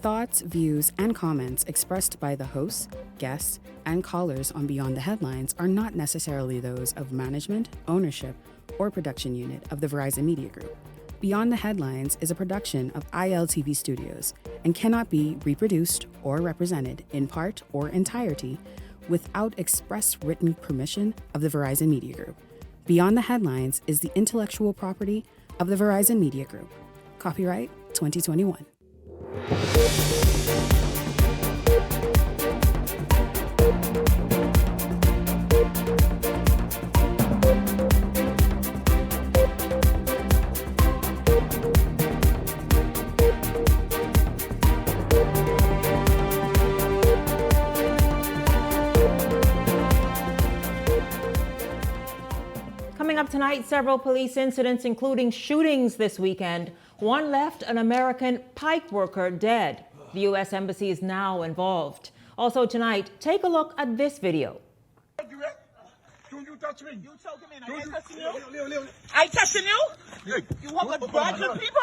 thoughts, views, and comments expressed by the hosts, guests, and callers on Beyond the Headlines are not necessarily those of management, ownership, or production unit of the Verizon Media Group. Beyond the Headlines is a production of ILTV Studios and cannot be reproduced or represented in part or entirety without express written permission of the Verizon Media Group. Beyond the Headlines is the intellectual property of the Verizon Media Group. Copyright 2021. Coming up tonight, several police incidents, including shootings this weekend. One left an American pipe worker dead. The U.S. Embassy is now involved. Also tonight, take a look at this video. Don't you touch me. You choking me. I touching you? I touching you? Yeah. You have a problem, people?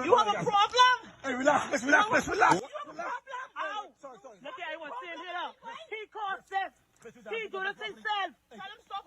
You have a problem? Hey, relax. Let's relax. Let's relax. You have a problem? Ow. Sorry. Look at I was saying here. He caused this. He do this himself. Tell him stop.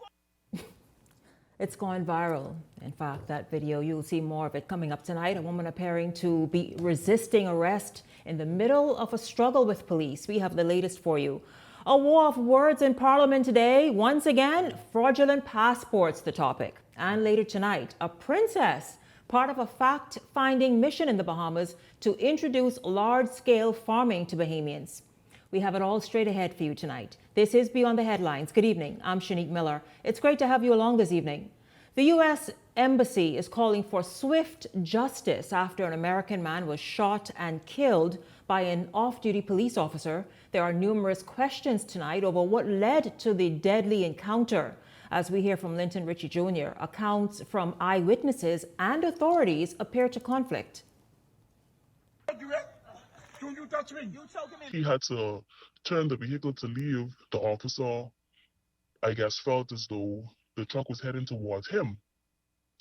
It's gone viral. In fact, that video, you'll see more of it coming up tonight. A woman appearing to be resisting arrest in the middle of a struggle with police. We have the latest for you. A war of words in Parliament today. Once again, fraudulent passports, the topic. And later tonight, a princess, part of a fact-finding mission in the Bahamas to introduce large-scale farming to Bahamians. We have it all straight ahead for you tonight. This is Beyond the Headlines. Good evening. I'm Shanique Miller. It's great to have you along this evening. The U.S. Embassy is calling for swift justice after an American man was shot and killed by an off-duty police officer. There are numerous questions tonight over what led to the deadly encounter. As we hear from Linton Ritchie Jr., accounts from eyewitnesses and authorities appear to conflict. Don't you touch me. You choking me. He had to turn the vehicle to leave. The officer, I guess, felt as though the truck was heading towards him.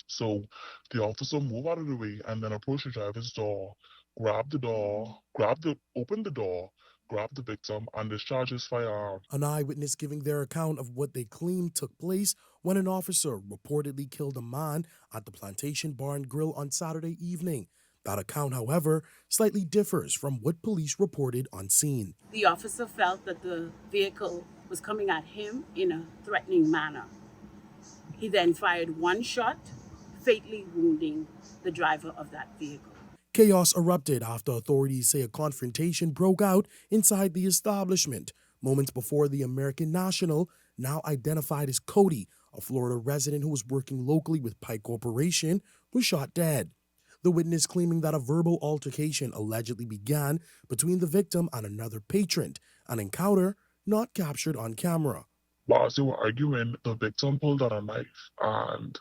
So the officer moved out of the way and then approached the driver's door, opened the door, grabbed the victim, and discharged his firearm. An eyewitness giving their account of what they claim took place when an officer reportedly killed a man at the Plantation Bar and Grill on Saturday evening. That account, however, slightly differs from what police reported on scene. The officer felt that the vehicle was coming at him in a threatening manner. He then fired one shot, fatally wounding the driver of that vehicle. Chaos erupted after authorities say a confrontation broke out inside the establishment moments before the American national, now identified as Cody, a Florida resident who was working locally with Pike Corporation, was shot dead. The witness claiming that a verbal altercation allegedly began between the victim and another patron, an encounter not captured on camera. While they were arguing, the victim pulled out a knife, and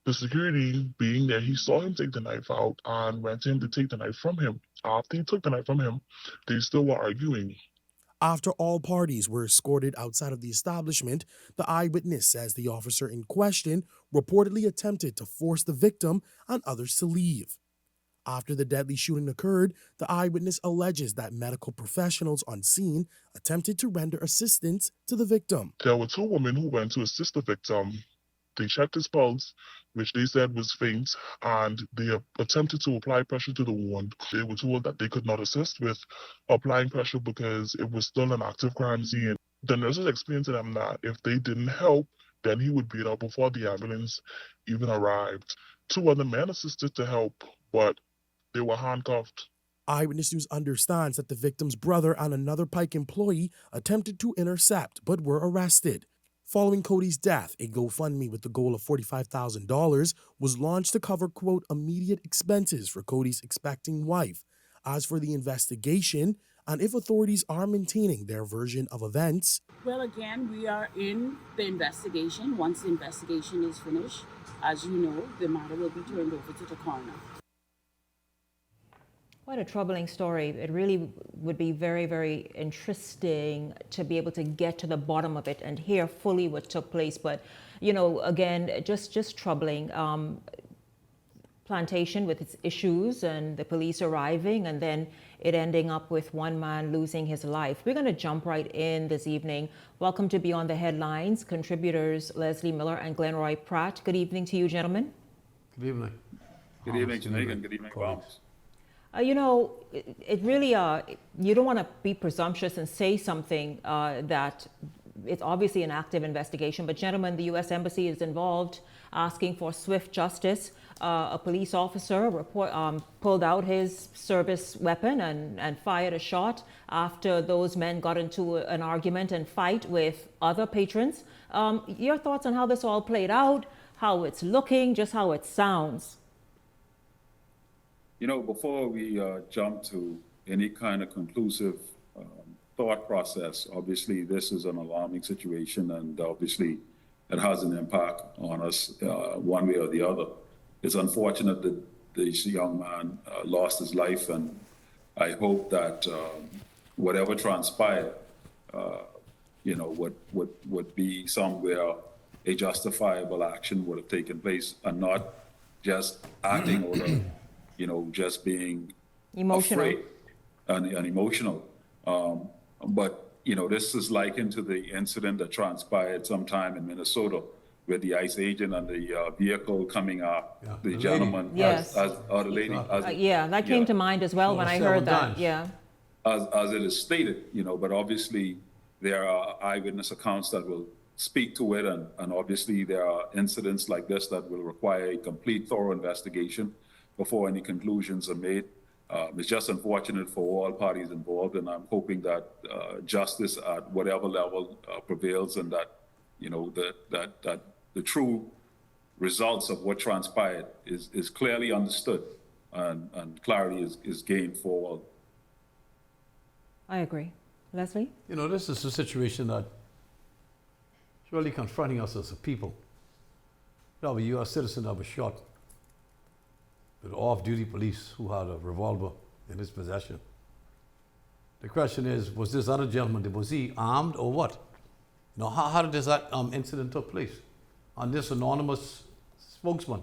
the security being there, he saw him take the knife out and went in to take the knife from him. After he took the knife from him, they still were arguing. After all parties were escorted outside of the establishment, the eyewitness says the officer in question reportedly attempted to force the victim and others to leave. After the deadly shooting occurred, the eyewitness alleges that medical professionals on scene attempted to render assistance to the victim. There were two women who went to assist the victim. They checked his pulse, which they said was faint, and they attempted to apply pressure to the wound. They were told that they could not assist with applying pressure because it was still an active crime scene. The nurses explained to them that if they didn't help, then he would bleed out before the ambulance even arrived. Two other men assisted to help, but they were handcuffed. Eyewitness News understands that the victim's brother and another Pike employee attempted to intercept but were arrested. Following Cody's death, a GoFundMe with the goal of $45,000 was launched to cover, quote, immediate expenses for Cody's expecting wife. As for the investigation, and if authorities are maintaining their version of events. Well, again, we are in the investigation. Once the investigation is finished, as you know, the matter will be turned over to the coroner. What a troubling story. It really would be very, very interesting to be able to get to the bottom of it and hear fully what took place. But, you know, again, just troubling. plantation with its issues and the police arriving and then it ending up with one man losing his life. We're going to jump right in this evening. Welcome to Beyond the Headlines, contributors Leslie Miller and Glenroy Pratt. Good evening to you, gentlemen. Good evening. Good evening, Janae, and good evening, Bombs. You know, it really, you don't want to be presumptuous and say something that it's obviously an active investigation, but gentlemen, the U.S. Embassy is involved, asking for swift justice. A police officer pulled out his service weapon and fired a shot after those men got into an argument and fight with other patrons. Your thoughts on how this all played out, how it's looking, just how it sounds? You know, before we jump to any kind of conclusive thought process, obviously this is an alarming situation, and obviously it has an impact on us one way or the other. It's unfortunate that this young man lost his life, and I hope that whatever transpired, you know, would be somewhere a justifiable action would have taken place, and not just acting out of, you know, just being Emotional. afraid and emotional. But, you know, this is likened to the incident that transpired sometime in Minnesota with the ICE agent and the vehicle coming up, the gentleman, Yes. or the lady. Yeah, that came to mind as well when I heard that. Yeah. As it is stated, you know, but obviously there are eyewitness accounts that will speak to it, and obviously there are incidents like this that will require a complete, thorough investigation before any conclusions are made. It's just unfortunate for all parties involved, and I'm hoping that justice at whatever level prevails, and that, you know, that the true results of what transpired is clearly understood, and clarity is gained for all. I agree. Leslie? You know, this is a situation that is really confronting us as a people. You know, a U.S. citizen that was shot with off-duty police who had a revolver in his possession. The question is, was this other gentleman, was he armed or what? You know, how did this incident took place? And this anonymous spokesman,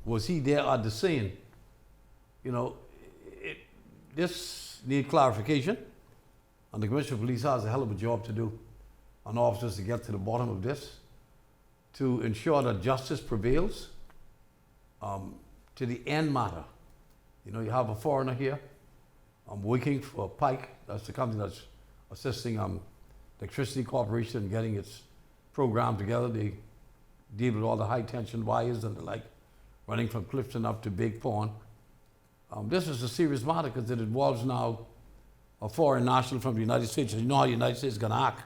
was he there at the scene? You know, this needs clarification, and the Commissioner of Police has a hell of a job to do on officers to get to the bottom of this, to ensure that justice prevails to the end matter. You know, you have a foreigner here. I'm working for Pike. That's the company that's assisting the Electricity Corporation in getting its program together. They deal with all the high tension wires and the like, running from Clifton up to Big Pond. This is a serious matter because it involves now a foreign national from the United States. And you know how the United States is going to act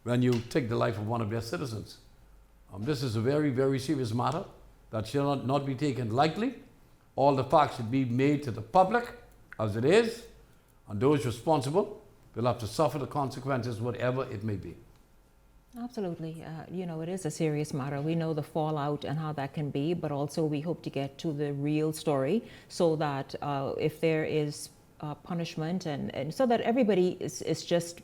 when you take the life of one of their citizens. This is a very, very serious matter that shall not be taken lightly. All the facts should be made to the public as it is, and those responsible will have to suffer the consequences, whatever it may be. Absolutely. You know, it is a serious matter. We know the fallout and how that can be, but also we hope to get to the real story so that if there is punishment and so that everybody is just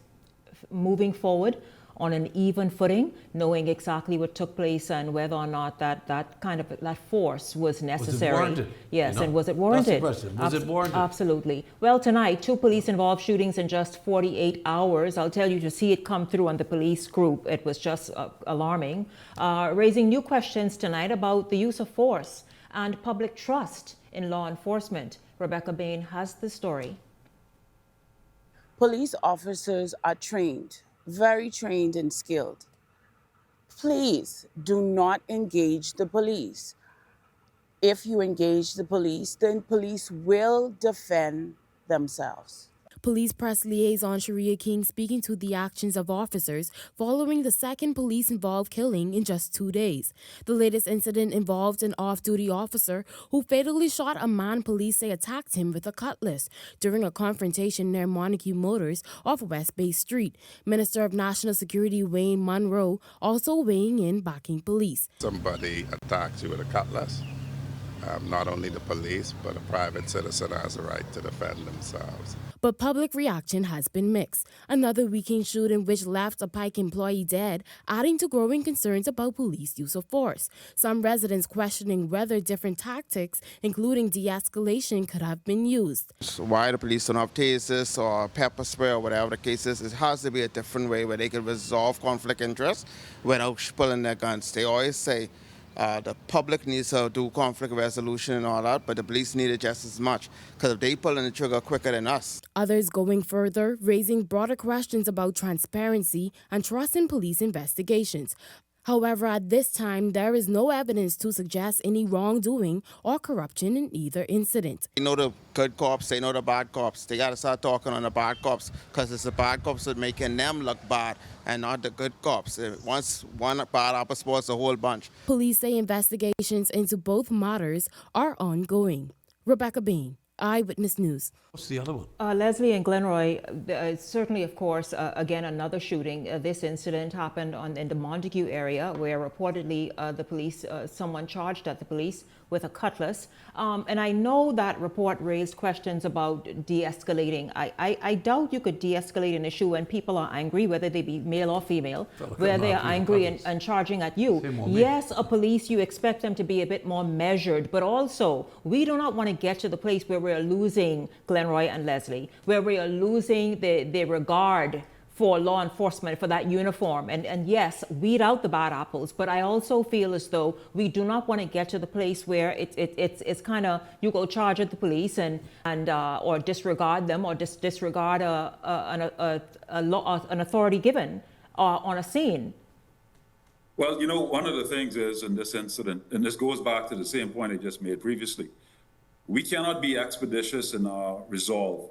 moving forward on an even footing, knowing exactly what took place and whether or not that force was necessary. Was it warranted? Yes, You know? and was it warranted? That's the question. Was it warranted? Absolutely. Well, tonight, 2 police-involved shootings in just 48 hours. I'll tell you, to see it come through on the police group, it was just alarming. Raising new questions tonight about the use of force and public trust in law enforcement. Rebecca Bain has the story. Police officers are trained, very trained and skilled. Please do not engage the police. If you engage the police, then police will defend themselves. Police Press Liaison Sharia King speaking to the actions of officers following the second police-involved killing in just 2 days. The latest incident involved an off-duty officer who fatally shot a man police say attacked him with a cutlass during a confrontation near Montague Motors off West Bay Street. Minister of National Security Wayne Munro also weighing in backing police. Somebody attacks you with a cutlass not only the police, but a private citizen has a right to defend themselves. But public reaction has been mixed. Another weekend shooting which left a Pike employee dead, adding to growing concerns about police use of force. Some residents questioning whether different tactics, including de-escalation, could have been used. So why the police don't have tasers or pepper spray or whatever the case is, it has to be a different way where they can resolve conflict interest without pulling their guns. They always say the public needs to do conflict resolution and all that, but the police need it just as much, because if they pull in the trigger quicker than us. Others going further, raising broader questions about transparency and trust in police investigations. However, at this time, there is no evidence to suggest any wrongdoing or corruption in either incident. They know the good cops, they know the bad cops. They got to start talking on the bad cops, because it's the bad cops that making them look bad and not the good cops. Once one bad apple spoils a whole bunch. Police say investigations into both matters are ongoing. Rebecca Bain, Eyewitness News. What's the other one? Leslie and Glenroy, certainly, of course, again, another shooting. This incident happened in the Montague area, where reportedly the police, someone charged at the police with a cutlass. And I know that report raised questions about de-escalating. I doubt you could de-escalate an issue when people are angry, whether they be male or female, where they are angry and charging at you. Yes, a police, you expect them to be a bit more measured, but also we do not want to get to the place where we're losing Glenroy and Leslie, where we are losing the regard for law enforcement, for that uniform. And yes, weed out the bad apples, but I also feel as though we do not want to get to the place where it's kind of, you go charge at the police and or disregard them, or disregard an authority given on a scene. Well, you know, one of the things is in this incident, and this goes back to the same point I just made previously, we cannot be expeditious in our resolve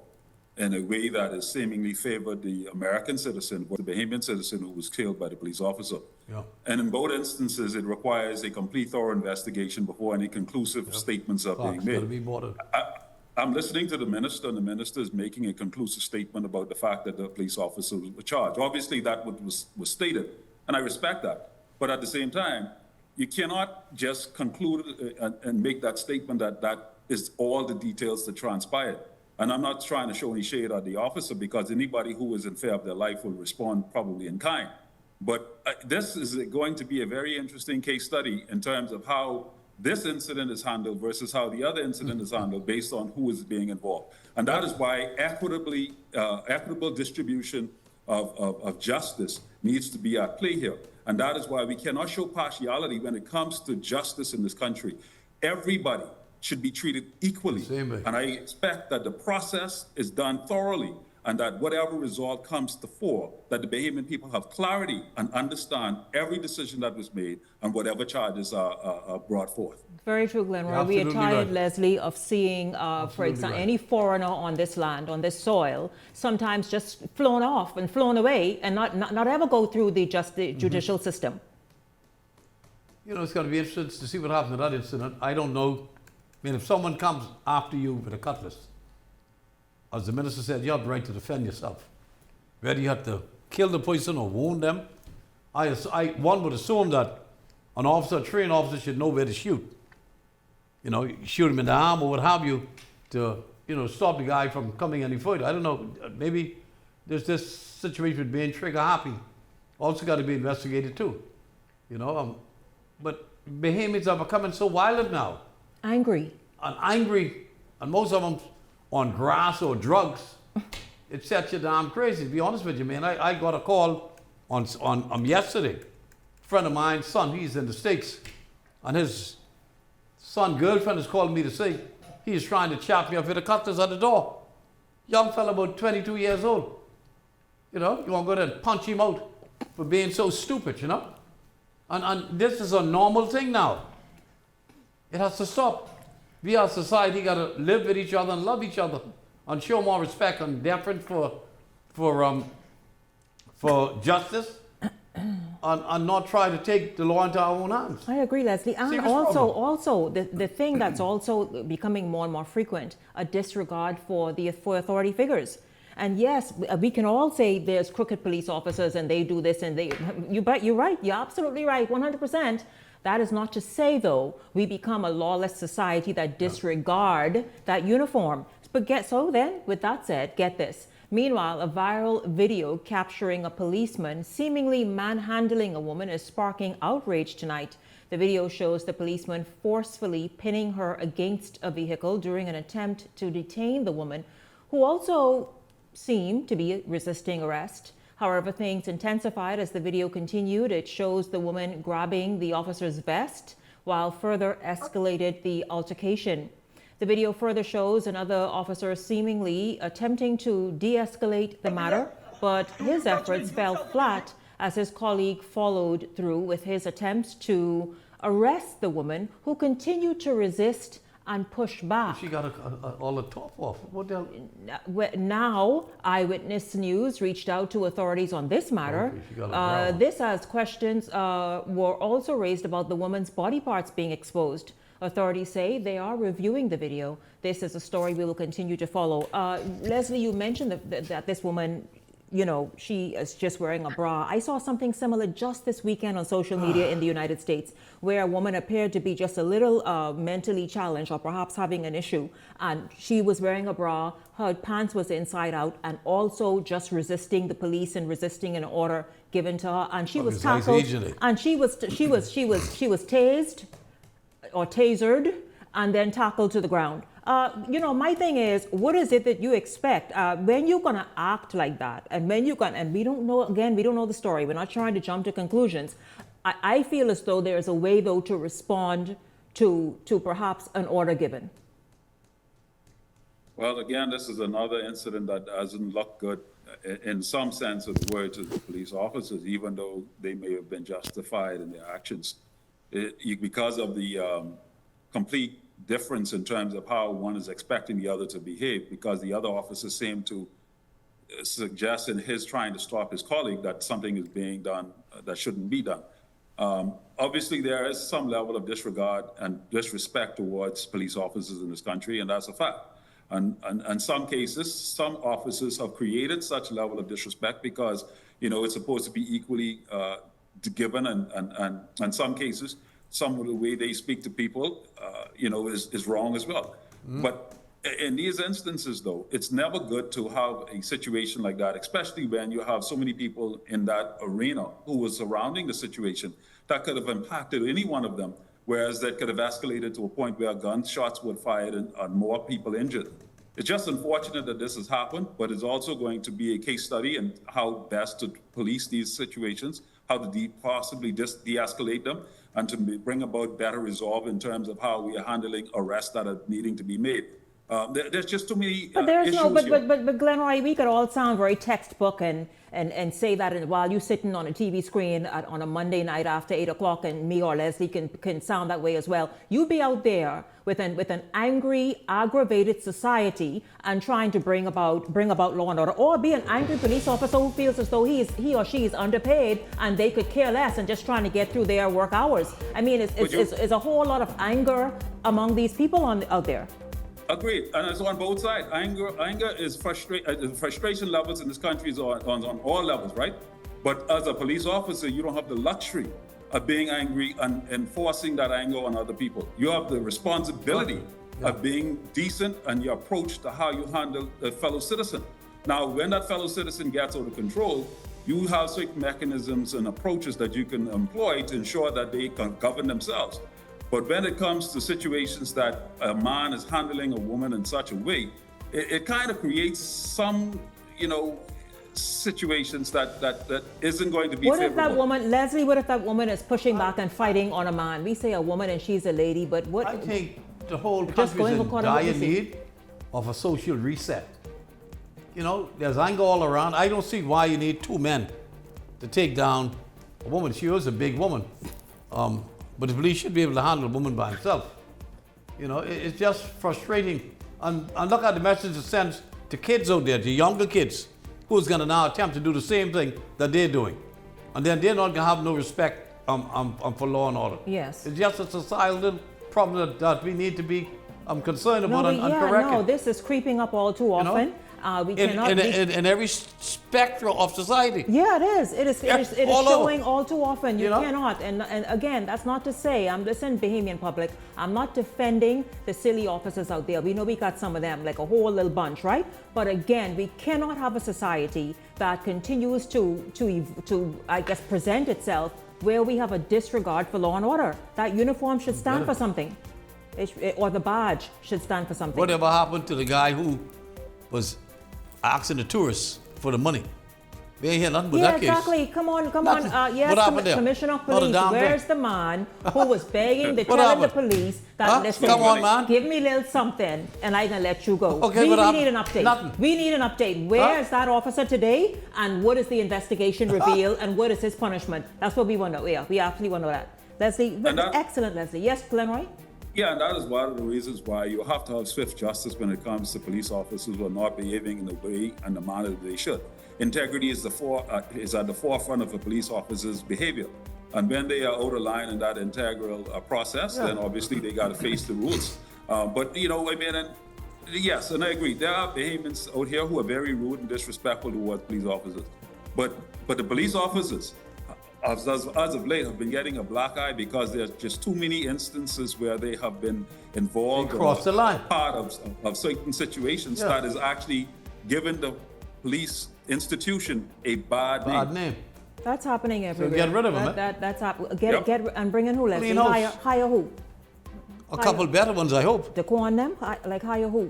in a way that has seemingly favored the American citizen, or the Bahamian citizen who was killed by the police officer. Yeah. And in both instances, it requires a complete, thorough investigation before any conclusive statements are being made. I'm listening to the minister, and the minister is making a conclusive statement about the fact that the police officer was charged. Obviously, that was stated, and I respect that. But at the same time, you cannot just conclude and make that statement that is all the details that transpired. And I'm not trying to show any shade at the officer, because anybody who is in fear of their life will respond probably in kind. But this is going to be a very interesting case study in terms of how this incident is handled versus how the other incident is handled, based on who is being involved. And that is why equitable distribution of justice needs to be at play here. And that is why we cannot show partiality when it comes to justice in this country. Everybody should be treated equally. And I expect that the process is done thoroughly, and that whatever result comes to fore, that the Bahamian people have clarity and understand every decision that was made and whatever charges are brought forth. Very true, Glenroy. We are tired, Leslie, of seeing, for example, any foreigner on this land, on this soil, sometimes just flown off and flown away and not ever go through the judicial system. You know, it's going to be interesting to see what happens in that incident. I don't know. I mean, if someone comes after you with a cutlass, as the minister said, you have the right to defend yourself. Whether you have to kill the person or wound them, one would assume that an officer, a trained officer, should know where to shoot. You know, shoot him in the arm or what have you, to, you know, stop the guy from coming any further. I don't know, maybe there's this situation with being trigger happy. Also got to be investigated too. You know, but Bahamians are becoming so violent now. Angry, and most of them on grass or drugs. It sets you damn crazy, to be honest with you, man. I got a call on yesterday. A friend of mine's son, he's in the States, and his son girlfriend is calling me to say he's trying to chop me up with a cutlass at the door. Young fella about 22 years old. You know, you want to go there and punch him out for being so stupid, you know? And this is a normal thing now. It has to stop. We as society got to live with each other and love each other and show more respect and deference for justice and not try to take the law into our own hands. I agree, Leslie. And also the thing that's also becoming more and more frequent, a disregard for authority figures. And yes, we can all say there's crooked police officers and they do this and you're right, you're absolutely right, 100%. That is not to say, though, we become a lawless society that disregard that uniform. But with that said, get this. Meanwhile, a viral video capturing a policeman seemingly manhandling a woman is sparking outrage tonight. The video shows the policeman forcefully pinning her against a vehicle during an attempt to detain the woman, who also seemed to be resisting arrest. However, things intensified as the video continued. It shows the woman grabbing the officer's vest, while further escalated the altercation. The video further shows another officer seemingly attempting to de-escalate the matter, but his efforts fell flat as his colleague followed through with his attempts to arrest the woman, who continued to resist and push back. She got all the top off. What the hell? Now, Eyewitness News reached out to authorities on this matter. Okay, she got a growl. This as questions were also raised about the woman's body parts being exposed. Authorities say they are reviewing the video. This is a story we will continue to follow. Leslie, you mentioned that this woman, you know, she is just wearing a bra. I saw something similar just this weekend on social media in the United States, where a woman appeared to be just a little mentally challenged or perhaps having an issue. And she was wearing a bra, her pants was inside out, and also just resisting the police and resisting an order given to her. And she was tackled, and she was tased or tasered and then tackled to the ground. You know, my thing is, what is it that you expect when you're gonna act like that, and when you can, and we don't know, again, we don't know the story. We're not trying to jump to conclusions. I feel as though there's a way, though, to respond to perhaps an order given. Well, again, this is another incident that doesn't look good in some sense of the word to the police officers, even though they may have been justified in their actions. Because of the complete difference in terms of how one is expecting the other to behave, because the other officer seemed to suggest in his trying to stop his colleague that something is being done that shouldn't be done. Obviously, there is some level of disregard and disrespect towards police officers in this country, and that's a fact. And in some cases, some officers have created such a level of disrespect because, you know, it's supposed to be equally given, and in some cases, some of the way they speak to people, you know, is wrong as well. But in these instances, though, it's never good to have a situation like that, especially when you have so many people in that arena who were surrounding the situation that could have impacted any one of them, whereas that could have escalated to a point where gunshots were fired and more people injured. It's just unfortunate that this has happened, but it's also going to be a case study in how best to police these situations, how to possibly just de-escalate them, and to bring about better resolve in terms of how we are handling arrests that are needing to be made. There's just too many but there's issues no, but, here. but Glenroy, we could all sound very textbook and say that while you're sitting on a TV screen on a Monday night after 8 o'clock, and me or Leslie can sound that way as well. You be out there with an angry, aggravated society and trying to bring about law and order, or be an angry police officer who feels as though he or she is underpaid and they could care less and just trying to get through their work hours. I mean, it's a whole lot of anger among these people out there. Agreed, and it's on both sides. Anger is frustration levels in this country is on all levels, right? But as a police officer, you don't have the luxury of being angry and enforcing that anger on other people. You have the responsibility of being decent and your approach to how you handle a fellow citizen. Now, when that fellow citizen gets out of control, you have certain mechanisms and approaches that you can employ to ensure that they can govern themselves. But when it comes to situations that a man is handling a woman in such a way, it kind of creates some, you know, situations that isn't going to be What favorable. if that woman, Leslie, what if that woman is pushing back and fighting on a man? We say a woman and she's a lady, but what? I think the whole country is in dire need of a social reset. You know, there's anger all around. I don't see why you need two men to take down a woman. She was a big woman. But the police should be able to handle a woman by himself. You know, it's just frustrating. And look at the message it sends to kids out there, to younger kids, who's going to now attempt to do the same thing that they're doing. And then they're not going to have no respect for law and order. Yes. It's just a societal problem that we need to be concerned about and correct. No, this is creeping up all too often. We cannot. In every spectrum of society. Yeah, it is. It is all showing over. all too often. You know? cannot. And again, that's not to say, listen, Bahamian public, I'm not defending the silly officers out there. We know we got some of them, like a whole little bunch, right? But again, we cannot have a society that continues to I guess, present itself where we have a disregard for law and order. That uniform should stand for something. Or the badge should stand for something. Whatever happened to the guy who was asking the tourists for the money? We ain't hear nothing but that case. Yeah, exactly. Come on. Yes, What happened there? Commissioner of Police, where's the man who was begging, telling the police that, Huh? listen, Come on, man. give me a little something and I'm going to let you go. Okay, we need an update. Nothing. We need an update. Where is that officer today, and what is the investigation reveal, and what is his punishment? That's what we want to know. Yeah, we actually want to know that. Leslie, excellent, Leslie. Yes, Glenroy? Yeah, and that is one of the reasons why you have to have swift justice when it comes to police officers who are not behaving in the way and the manner that they should. Integrity is at the forefront of a police officer's behavior. And when they are out of line in that integral process, then obviously they got to face the rules. But, yes, and I agree. There are Bahamians out here who are very rude and disrespectful towards police officers. But the police officers, as of late, have been getting a black eye because there's just too many instances where they have been involved Cross the line. Part of certain situations that is actually giving the police institution a bad name. That's happening everywhere. So get rid of them. That's happening. Get and bring in who, Leslie? Clean house. Hire who? A couple better ones, I hope. To go on them? Like hire who?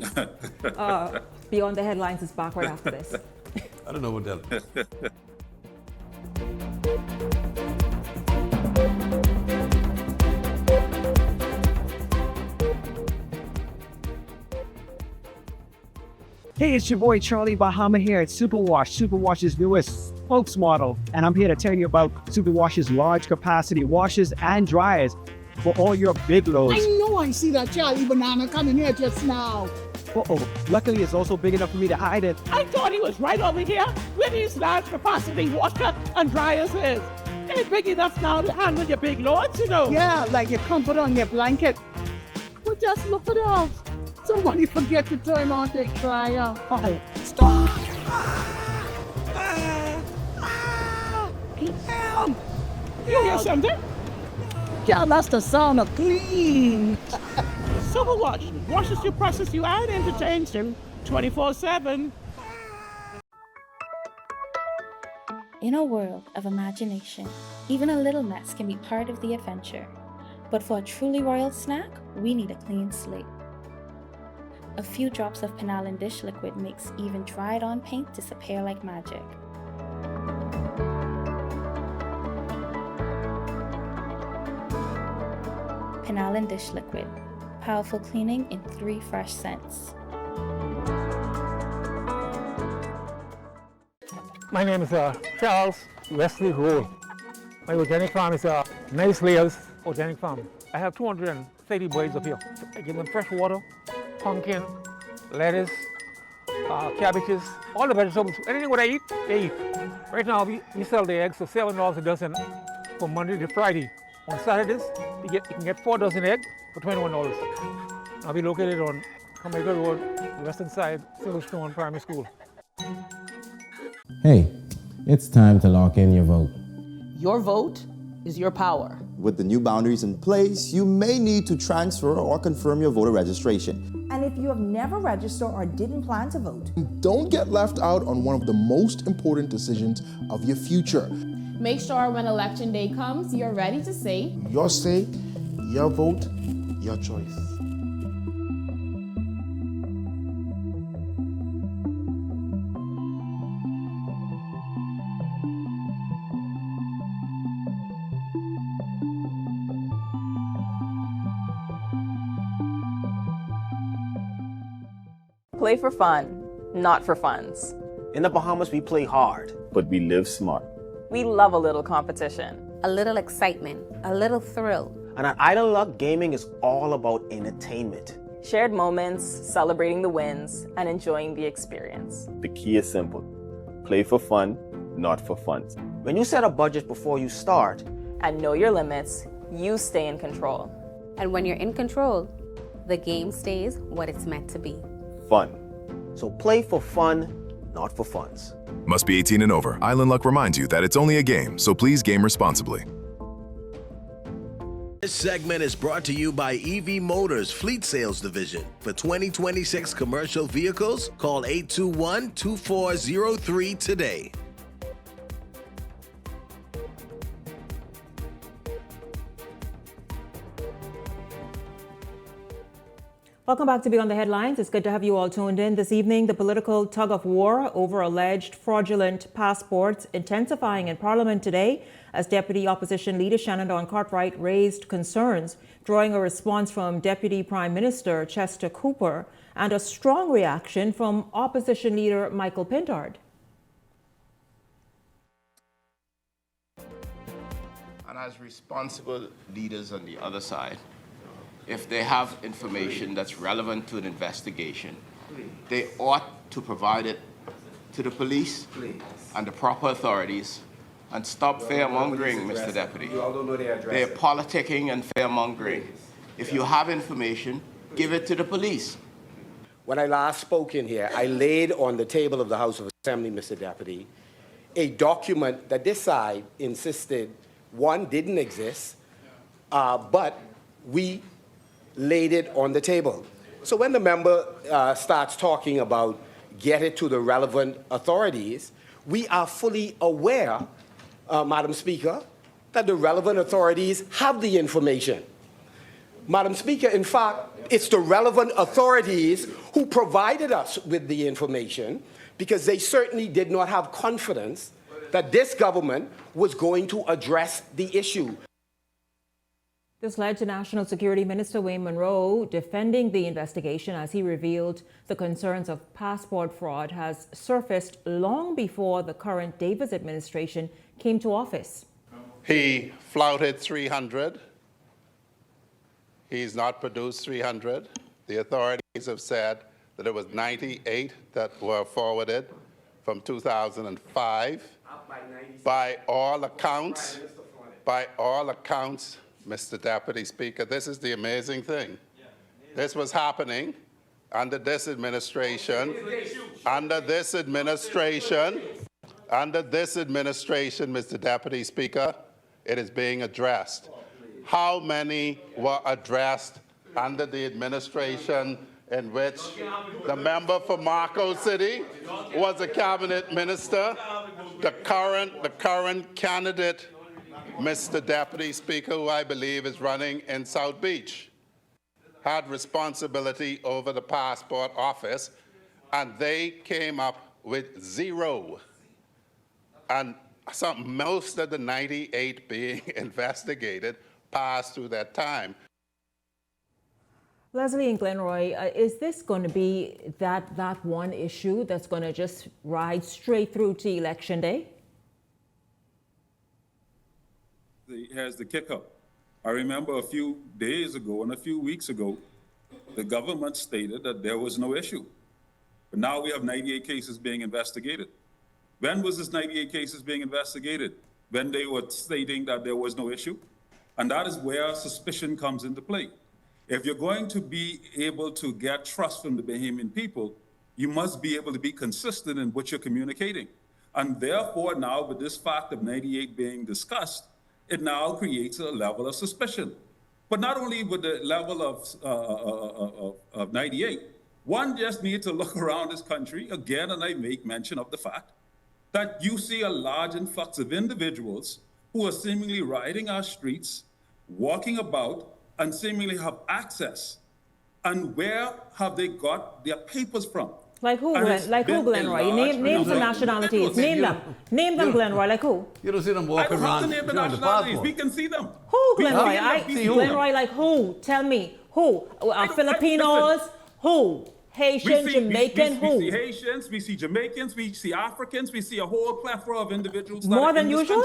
Beyond the Headlines is back right after this. I don't know what that. Hey, it's your boy Charlie Bahama here at Superwash, Superwash's newest spokesmodel. And I'm here to tell you about Superwash's large capacity washers and dryers for all your big loads. I know I see that Charlie Banana coming here just now. Luckily, it's also big enough for me to hide it. I thought he was right over here where these large capacity washer and dryers is. They're big enough now to handle your big loads, you know. Yeah, like your comfort on your blanket. But just look at us. Somebody forget to turn on the dryer. Oh, stop! You hear something? Yeah, that's the sound of clean. Superwash washes you, processes you, and entertains you 24/7. In a world of imagination, even a little mess can be part of the adventure. But for a truly royal snack, we need a clean slate. A few drops of Penalin dish liquid makes even dried-on paint disappear like magic. Penalin dish liquid, powerful cleaning in 3 fresh scents. My name is Charles Wesley Rowe. My organic farm is Nice Layers Organic Farm. I have 230 birds up here. I give them fresh water, pumpkin, lettuce, cabbages, all the vegetables. Anything what I eat, they eat. Right now, we sell the eggs for $7 a dozen from Monday to Friday. On Saturdays, you can get 4 dozen eggs for $21. I'll be located on Jamaica Road, the western side, Silverstone Primary School. Hey, it's time to lock in your vote. Your vote is your power. With the new boundaries in place, you may need to transfer or confirm your voter registration. And if you have never registered or didn't plan to vote, don't get left out on one of the most important decisions of your future. Make sure when election day comes, you're ready to say, your say, your vote, your choice. Play for fun, not for funds. In the Bahamas, we play hard, but we live smart. We love a little competition. A little excitement, a little thrill. And at Idle Luck, gaming is all about entertainment. Shared moments, celebrating the wins, and enjoying the experience. The key is simple. Play for fun, not for funds. When you set a budget before you start, and know your limits, you stay in control. And when you're in control, the game stays what it's meant to be. Fun. So play for fun, not for funds. Must be 18 and over. Island Luck reminds you that it's only a game, so please game responsibly. This segment is brought to you by EV Motors Fleet Sales Division. For 2026 commercial vehicles, call 821-2403 today. Welcome back to Beyond the Headlines. It's good to have you all tuned in. This evening, the political tug of war over alleged fraudulent passports intensifying in Parliament today as Deputy Opposition Leader Shannon Dawn Cartwright raised concerns, drawing a response from Deputy Prime Minister Chester Cooper and a strong reaction from Opposition Leader Michael Pintard. And as responsible leaders on the other side, if they have information that's relevant to an investigation, they ought to provide it to the police and the proper authorities and stop fear-mongering, Mr. Deputy. They're politicking and fear-mongering. If you have information, give it to the police. When I last spoke in here, I laid on the table of the House of Assembly, Mr. Deputy, a document that this side insisted, one, didn't exist, but we laid it on the table. So when the member starts talking about get it to the relevant authorities, we are fully aware, Madam Speaker, that the relevant authorities have the information. Madam Speaker, in fact, it's the relevant authorities who provided us with the information because they certainly did not have confidence that this government was going to address the issue. This led to National Security Minister Wayne Monroe defending the investigation as he revealed the concerns of passport fraud has surfaced long before the current Davis administration came to office. He flouted 300. He's not produced 300. The authorities have said that it was 98 that were forwarded from 2005. By all accounts, Mr. Deputy Speaker, this is the amazing thing. This was happening under this administration, Mr. Deputy Speaker, it is being addressed. How many were addressed under the administration in which the member for Marco City was a cabinet minister? The current candidate, Mr. Deputy Speaker, who I believe is running in South Beach, had responsibility over the passport office, and they came up with 0. And most of the 98 being investigated passed through that time. Leslie and Glenroy, is this going to be that one issue that's going to just ride straight through to Election Day? Here's the kicker. I remember a few days ago and a few weeks ago, the government stated that there was no issue. But now we have 98 cases being investigated. When was this 98 cases being investigated? When they were stating that there was no issue? And that is where suspicion comes into play. If you're going to be able to get trust from the Bahamian people, you must be able to be consistent in what you're communicating. And therefore now with this fact of 98 being discussed, it now creates a level of suspicion. But not only with the level of 98, one just needs to look around this country again, and I make mention of the fact that you see a large influx of individuals who are seemingly riding our streets, walking about, and seemingly have access. And where have they got their papers from? Like who, Glenroy? Name some nationalities. Name them, Glenroy. Like who? You don't see them walking around. The nationalities. We can see them. Who, Glenroy? Glenroy, like who? Tell me. Who? Filipinos? Who? Haitian, Jamaican, who? We see Haitians, we see Jamaicans, we see Africans, we see a whole plethora of individuals. More than usual?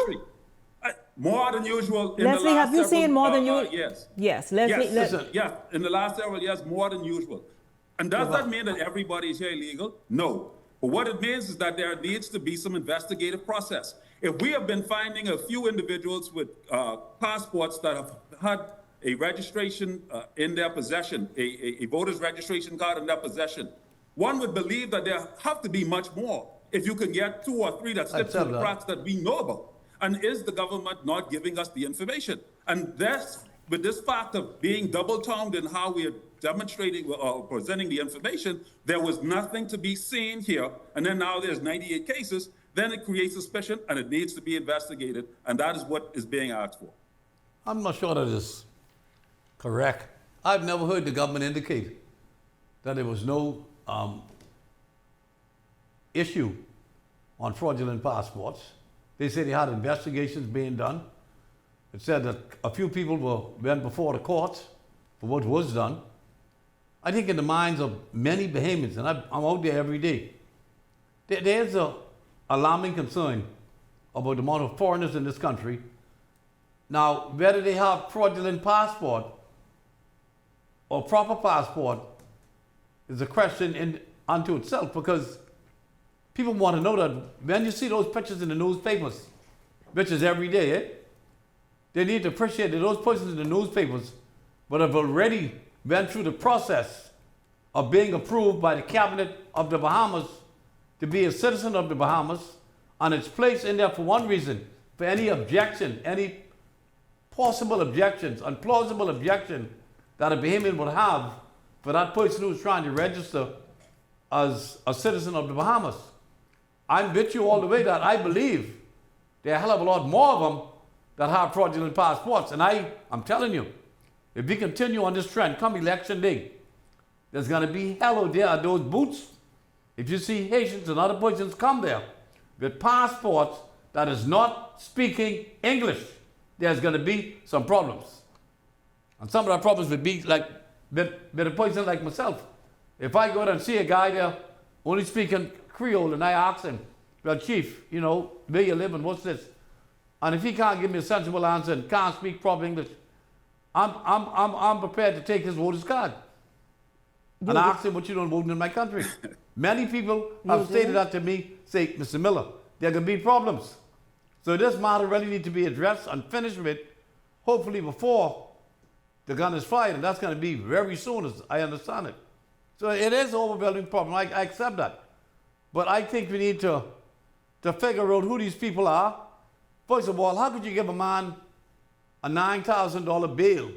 More than usual. Leslie, have you seen more than usual? Yes. Yes, Leslie. Yes, in the last several years, more than usual. And does that mean that everybody is here illegal? No. But what it means is that there needs to be some investigative process. If we have been finding a few individuals with passports that have had a registration in their possession, a voter's registration card in their possession, one would believe that there have to be much more if you can get 2 or 3 that slip through the cracks that we know about. And is the government not giving us the information? And that's, with this fact of being double-tongued in how we are demonstrating or presenting the information, there was nothing to be seen here. And then now there's 98 cases, then it creates suspicion and it needs to be investigated. And that is what is being asked for. I'm not sure that is correct. I've never heard the government indicate that there was no issue on fraudulent passports. They say they had investigations being done. It said that a few people went before the courts for what was done. I think in the minds of many Bahamians, and I'm out there every day, there's an alarming concern about the amount of foreigners in this country. Now, whether they have fraudulent passport or proper passport is a question unto itself, because people want to know that when you see those pictures in the newspapers, which is every day, they need to appreciate that those persons in the newspapers but have already went through the process of being approved by the cabinet of the Bahamas to be a citizen of the Bahamas, and it's placed in there for one reason: for any objection, any possible objections, unplausible objection that a Bahamian would have for that person who's trying to register as a citizen of the Bahamas. I'm with you all the way that I believe there are a hell of a lot more of them that have fraudulent passports. And I'm telling you, if we continue on this trend, come election day, there's going to be hell out there at those booths. If you see Haitians and other persons come there with passports that is not speaking English, there's going to be some problems. And some of the problems would be like with a person like myself. If I go there and see a guy there only speaking Creole and I ask him, well, Chief, you know, where you live and what's this? And if he can't give me a sensible answer and can't speak proper English, I'm prepared to take his voter's card and ask him what you don't vote in my country. Many people have stated that to me, say, Mr. Miller, there can be problems. So this matter really needs to be addressed and finished with, hopefully before the gun is fired, and that's going to be very soon, as I understand it. So it is an overwhelming problem. I accept that. But I think we need to figure out who these people are. First of all, how could you give a man a $9,000 bail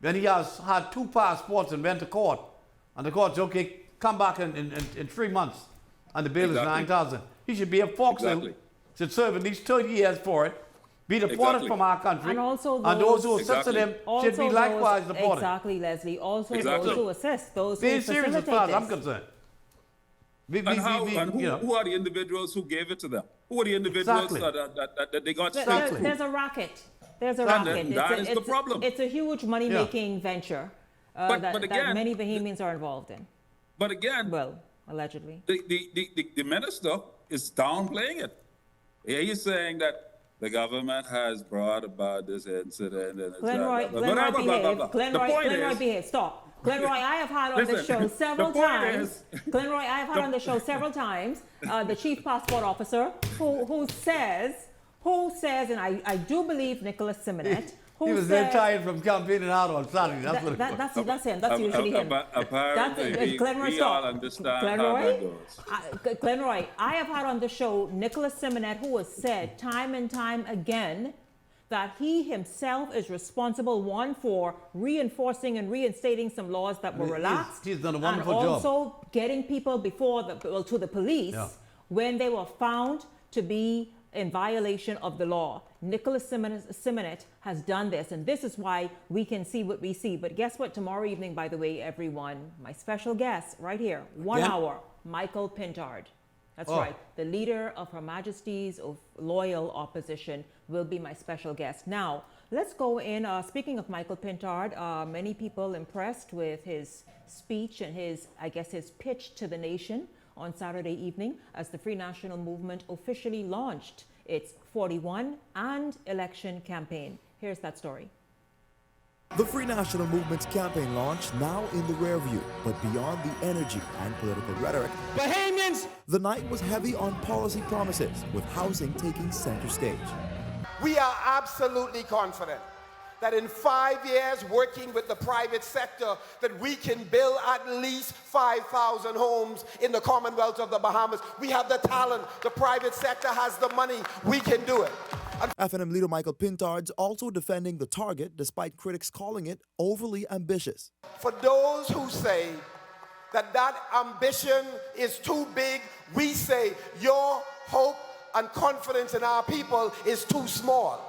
when he has had 2 passports and went to court, and the court says, okay, come back in 3 months, and the bail is $9,000. He should be a foxhole, should serve at least 30 years for it, be deported from our country, and those who assisted him should be likewise deported. Exactly, Leslie. Also those who assist, those who facilitate serious as far as I'm concerned. Who are the individuals who gave it to them? Who are the individuals that they got straight to? There's a racket. There's a racket. That is the problem. It's a huge money-making venture that many Bahamians are involved in. But again, well, allegedly, the minister is downplaying it. He's saying that the government has brought about this incident. And Glenroy, behave. Stop. Glenroy, I have had on the show several times. Glenroy, I have had on the show several times the chief passport officer who says, and I do believe Nicholas Simonet. He was then tired from campaigning out on Saturday. That's what it was. That's him. That's usually him. Apparently, we all understand how that goes. Glenroy, I have had on the show Nicholas Simonet, who has said time and time again that he himself is responsible, one, for reinforcing and reinstating some laws that were relaxed. He's done a wonderful job. And also getting people to the police when they were found to be in violation of the law. Nicholas Simonet has done this, and this is why we can see what we see. But guess what? Tomorrow evening, by the way, everyone, my special guest right here, 1 hour, Michael Pintard. That's right. The leader of Her Majesty's loyal opposition will be my special guest. Now, let's go in. Speaking of Michael Pintard, many people impressed with his speech and his pitch to the nation on Saturday evening as the Free National Movement officially launched its 41 and election campaign. Here's that story. The Free National Movement's campaign launch now in the rear view, but beyond the energy and political rhetoric, Bahamians! The night was heavy on policy promises, with housing taking center stage. We are absolutely confident that in 5 years working with the private sector that we can build at least 5,000 homes in the Commonwealth of the Bahamas. We have the talent. The private sector has the money. We can do it. FNM leader Michael Pintard's also defending the target despite critics calling it overly ambitious. For those who say that that ambition is too big, we say your hope and confidence in our people is too small.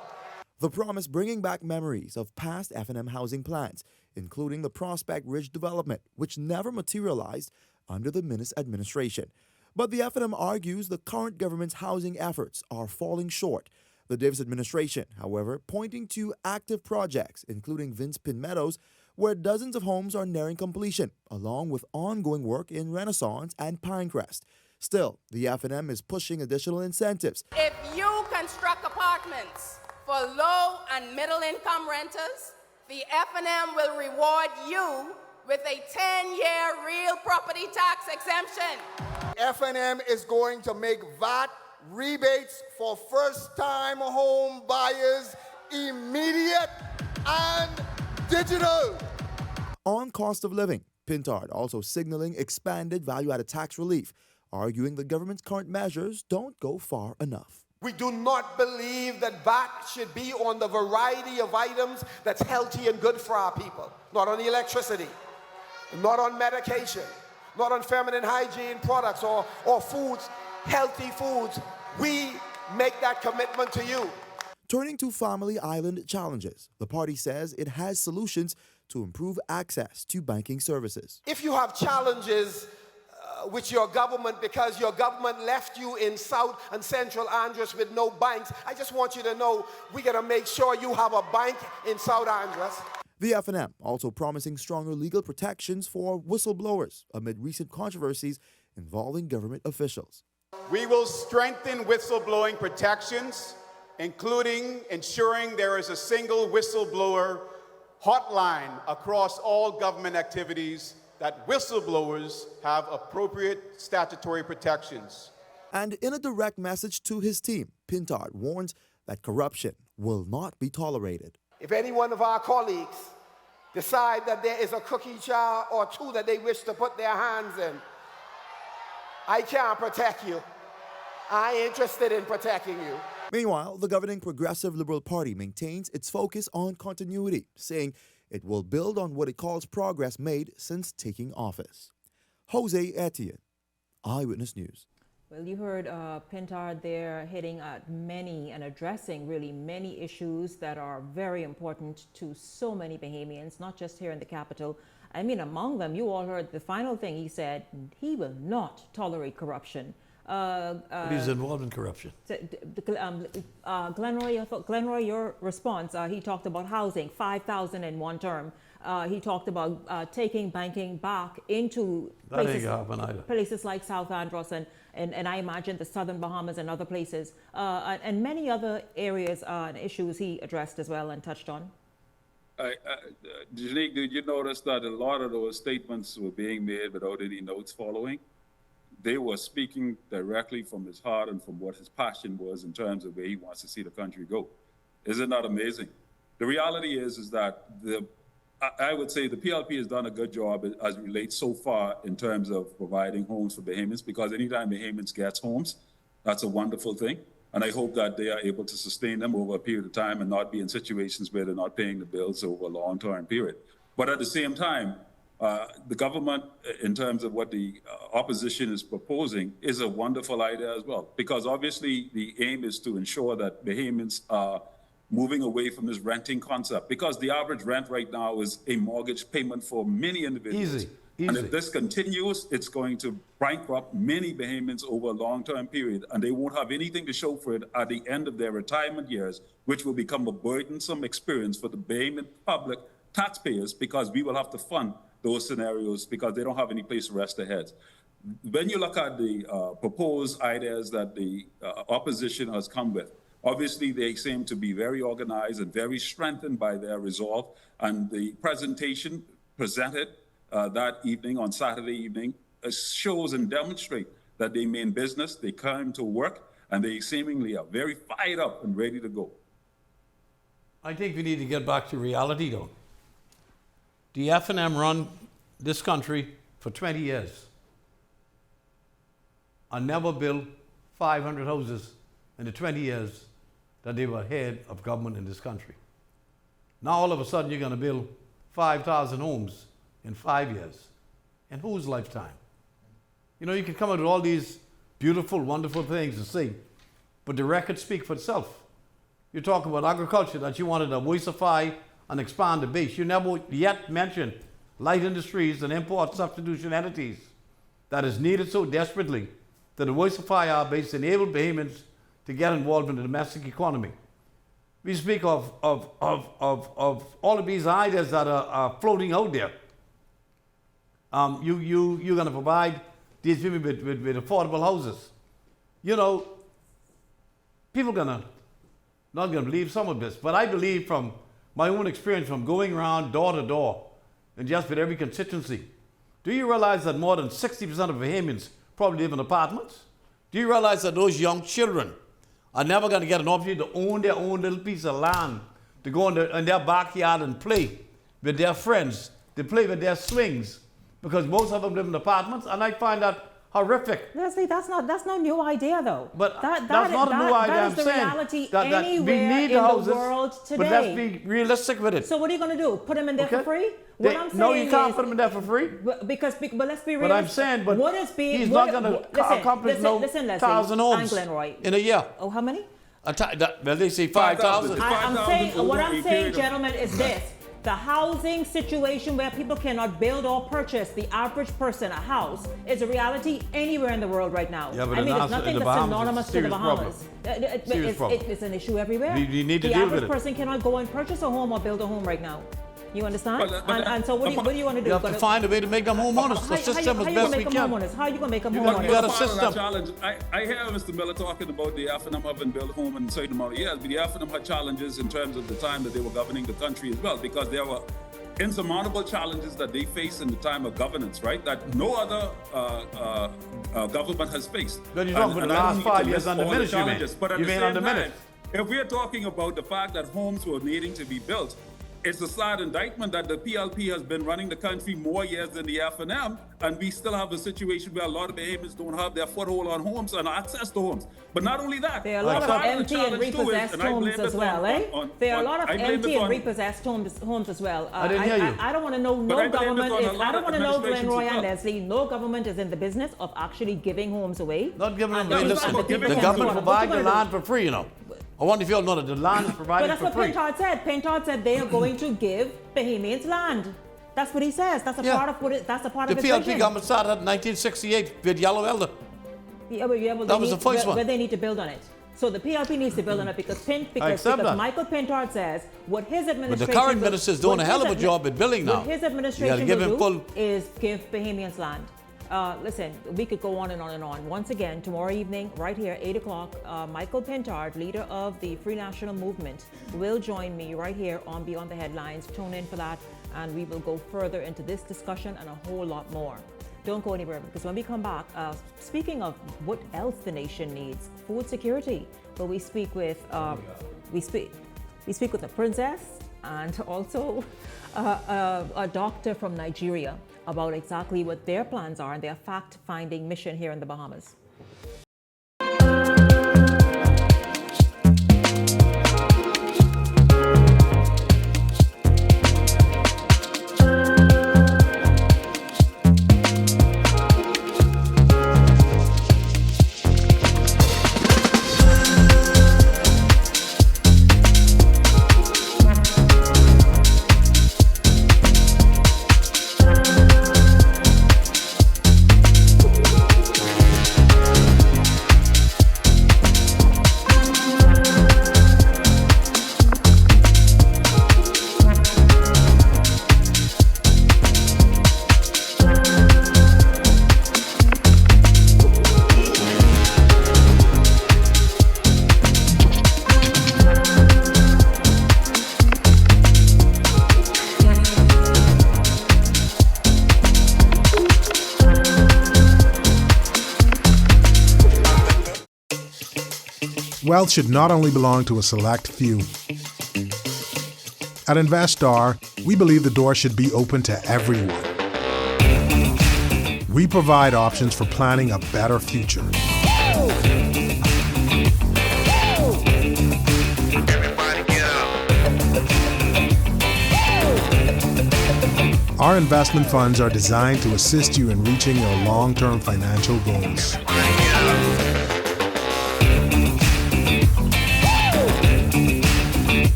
The promise bringing back memories of past FNM housing plans, including the Prospect Ridge development, which never materialized under the Minnis administration. But the FNM argues the current government's housing efforts are falling short. The Davis administration, however, pointing to active projects, including Vince Pin Meadows, where dozens of homes are nearing completion, along with ongoing work in Renaissance and Pinecrest. Still, the FNM is pushing additional incentives. If you construct apartments for low and middle income renters, the FNM will reward you with a 10-year real property tax exemption. FNM is going to make VAT rebates for first-time home buyers immediate and digital. On cost of living, Pintard also signaling expanded value-added tax relief, arguing the government's current measures don't go far enough. We do not believe that VAT should be on the variety of items that's healthy and good for our people. Not on the electricity, not on medication, not on feminine hygiene products or foods, healthy foods. We make that commitment to you. Turning to Family Island challenges, the party says it has solutions to improve access to banking services. If you have challenges with your government because your government left you in South and Central Andros with no banks, I just want you to know we're going to make sure you have a bank in South Andros. The FNM also promising stronger legal protections for whistleblowers amid recent controversies involving government officials. We will strengthen whistleblowing protections, including ensuring there is a single whistleblower hotline across all government activities, that whistleblowers have appropriate statutory protections. And in a direct message to his team, Pintard warns that corruption will not be tolerated. If any one of our colleagues decide that there is a cookie jar or two that they wish to put their hands in, I can't protect you. I ain't interested in protecting you. Meanwhile, the governing Progressive Liberal Party maintains its focus on continuity, saying it will build on what it calls progress made since taking office. Jose Etienne, Eyewitness News. Well, you heard Pintard there hitting at many and addressing really many issues that are very important to so many Bahamians, not just here in the capital. I mean, among them, you all heard the final thing he said, he will not tolerate corruption. But he's involved in corruption. Glenroy, your response, he talked about housing, 5,000 in one term. He talked about taking banking back into places like South Andros and I imagine the Southern Bahamas and other places, and many other areas and issues he addressed as well and touched on. Janique, did you notice that a lot of those statements were being made without any notes following? They were speaking directly from his heart and from what his passion was in terms of where he wants to see the country go. Isn't that amazing? The reality is that I would say the PLP has done a good job as it relates so far in terms of providing homes for Bahamians, because anytime Bahamians gets homes, that's a wonderful thing. And I hope that they are able to sustain them over a period of time and not be in situations where they're not paying the bills over a long-term period. But at the same time, the government, in terms of what the opposition is proposing, is a wonderful idea as well, because obviously the aim is to ensure that Bahamians are moving away from this renting concept, because the average rent right now is a mortgage payment for many individuals. Easy. And if this continues, it's going to bankrupt many Bahamians over a long-term period, and they won't have anything to show for it at the end of their retirement years, which will become a burdensome experience for the Bahamian public taxpayers, because we will have to fund those scenarios because they don't have any place to rest their heads. When you look at the proposed ideas that the opposition has come with, obviously they seem to be very organized and very strengthened by their resolve. And the presentation presented that evening, on Saturday evening, shows and demonstrates that they mean business, they come to work, and they seemingly are very fired up and ready to go. I think we need to get back to reality, though. The F&M run this country for 20 years and never built 500 houses in the 20 years that they were head of government in this country. Now all of a sudden you're going to build 5,000 homes in 5 years. In whose lifetime? You know, you can come up with all these beautiful, wonderful things to see, but the records speak for itself. You talk about agriculture, that you wanted to diversify and expand the base. You never yet mentioned light industries and import substitution entities that is needed so desperately to diversify our base, enable Bahamians to get involved in the domestic economy. We speak of all of these ideas that are floating out there. You're going to provide these people with affordable houses. You know, people not going to believe some of this, but I believe from my own experience from going around door to door and just with every constituency. Do you realize that more than 60% of Bahamians probably live in apartments? Do you realize that those young children are never going to get an opportunity to own their own little piece of land, to go in their backyard and play with their friends, to play with their swings, because most of them live in apartments, and I find that horrific. Leslie, that's no new idea, though. But that's not a new idea. That is the reality anywhere in the world today. But let's be realistic with it. So what are you going to do? Put them in there for free? No, you can't put them in there for free. But let's be realistic. But I'm saying, he's not going to accomplish 1,000 homes in a year. Oh, how many? Well, they say 5,000. What I'm saying, gentlemen, is this. The housing situation where people cannot build or purchase the average person a house is a reality anywhere in the world right now. Yeah, but I mean, there's nothing that's synonymous to the Bahamas. It's an issue everywhere. We need to the deal with it. average person cannot go and purchase a home or build a home right now. You understand? And so what do you want to do? You have to find a way to make them homeowners. The system as best we can. How are you going to make them homeowners? You got a system. I hear Mr. Miller talking about the F&M having built home in a certain amount of years, but the F&M had challenges in terms of the time that they were governing the country as well, because there were insurmountable challenges that they faced in the time of governance, right? That no other government has faced. But you're talking about the last 5 years undiminished, you mean? But at You the mean same undiminished? time, if we are talking about the fact that homes were needing to be built, it's a sad indictment that the PLP has been running the country more years than the F&M, and we still have a situation where a lot of Bahamians don't have their foothold on homes and access to homes. But not only that, there are a lot of empty and repossessed homes as well, eh? There are a lot of empty and repossessed homes as well. I didn't hear you. I don't want to know government is. I don't want to know Glenroy and Leslie. No government is in the business of actually giving homes away. Not giving them away. Listen, the government provides the land for free, you know. I wonder if you all know that the land is provided for free. But that's what Pintard said. Pintard said they are going to give Bahamians land. That's what he says. That's a part of what. That's a part of the his PLP vision. government started in 1968 with Yellow Elder. That was the first one. But they need to build on it. So the PLP needs to build on it because Michael Pintard says what his administration. But the current minister is doing a hell of a job at building now. What his administration will do is give Bahamians land. Listen, we could go on and on and on. Once again, tomorrow evening, right here, 8 o'clock, Michael Pintard, leader of the Free National Movement, will join me right here on Beyond the Headlines. Tune in for that, and we will go further into this discussion and a whole lot more. Don't go anywhere, because when we come back, speaking of what else the nation needs, food security. But we speak with we speak with the princess and also a doctor from Nigeria about exactly what their plans are and their fact-finding mission here in the Bahamas. Wealth should not only belong to a select few. At InvestStar, we believe the door should be open to everyone. We provide options for planning a better future. Our investment funds are designed to assist you in reaching your long-term financial goals.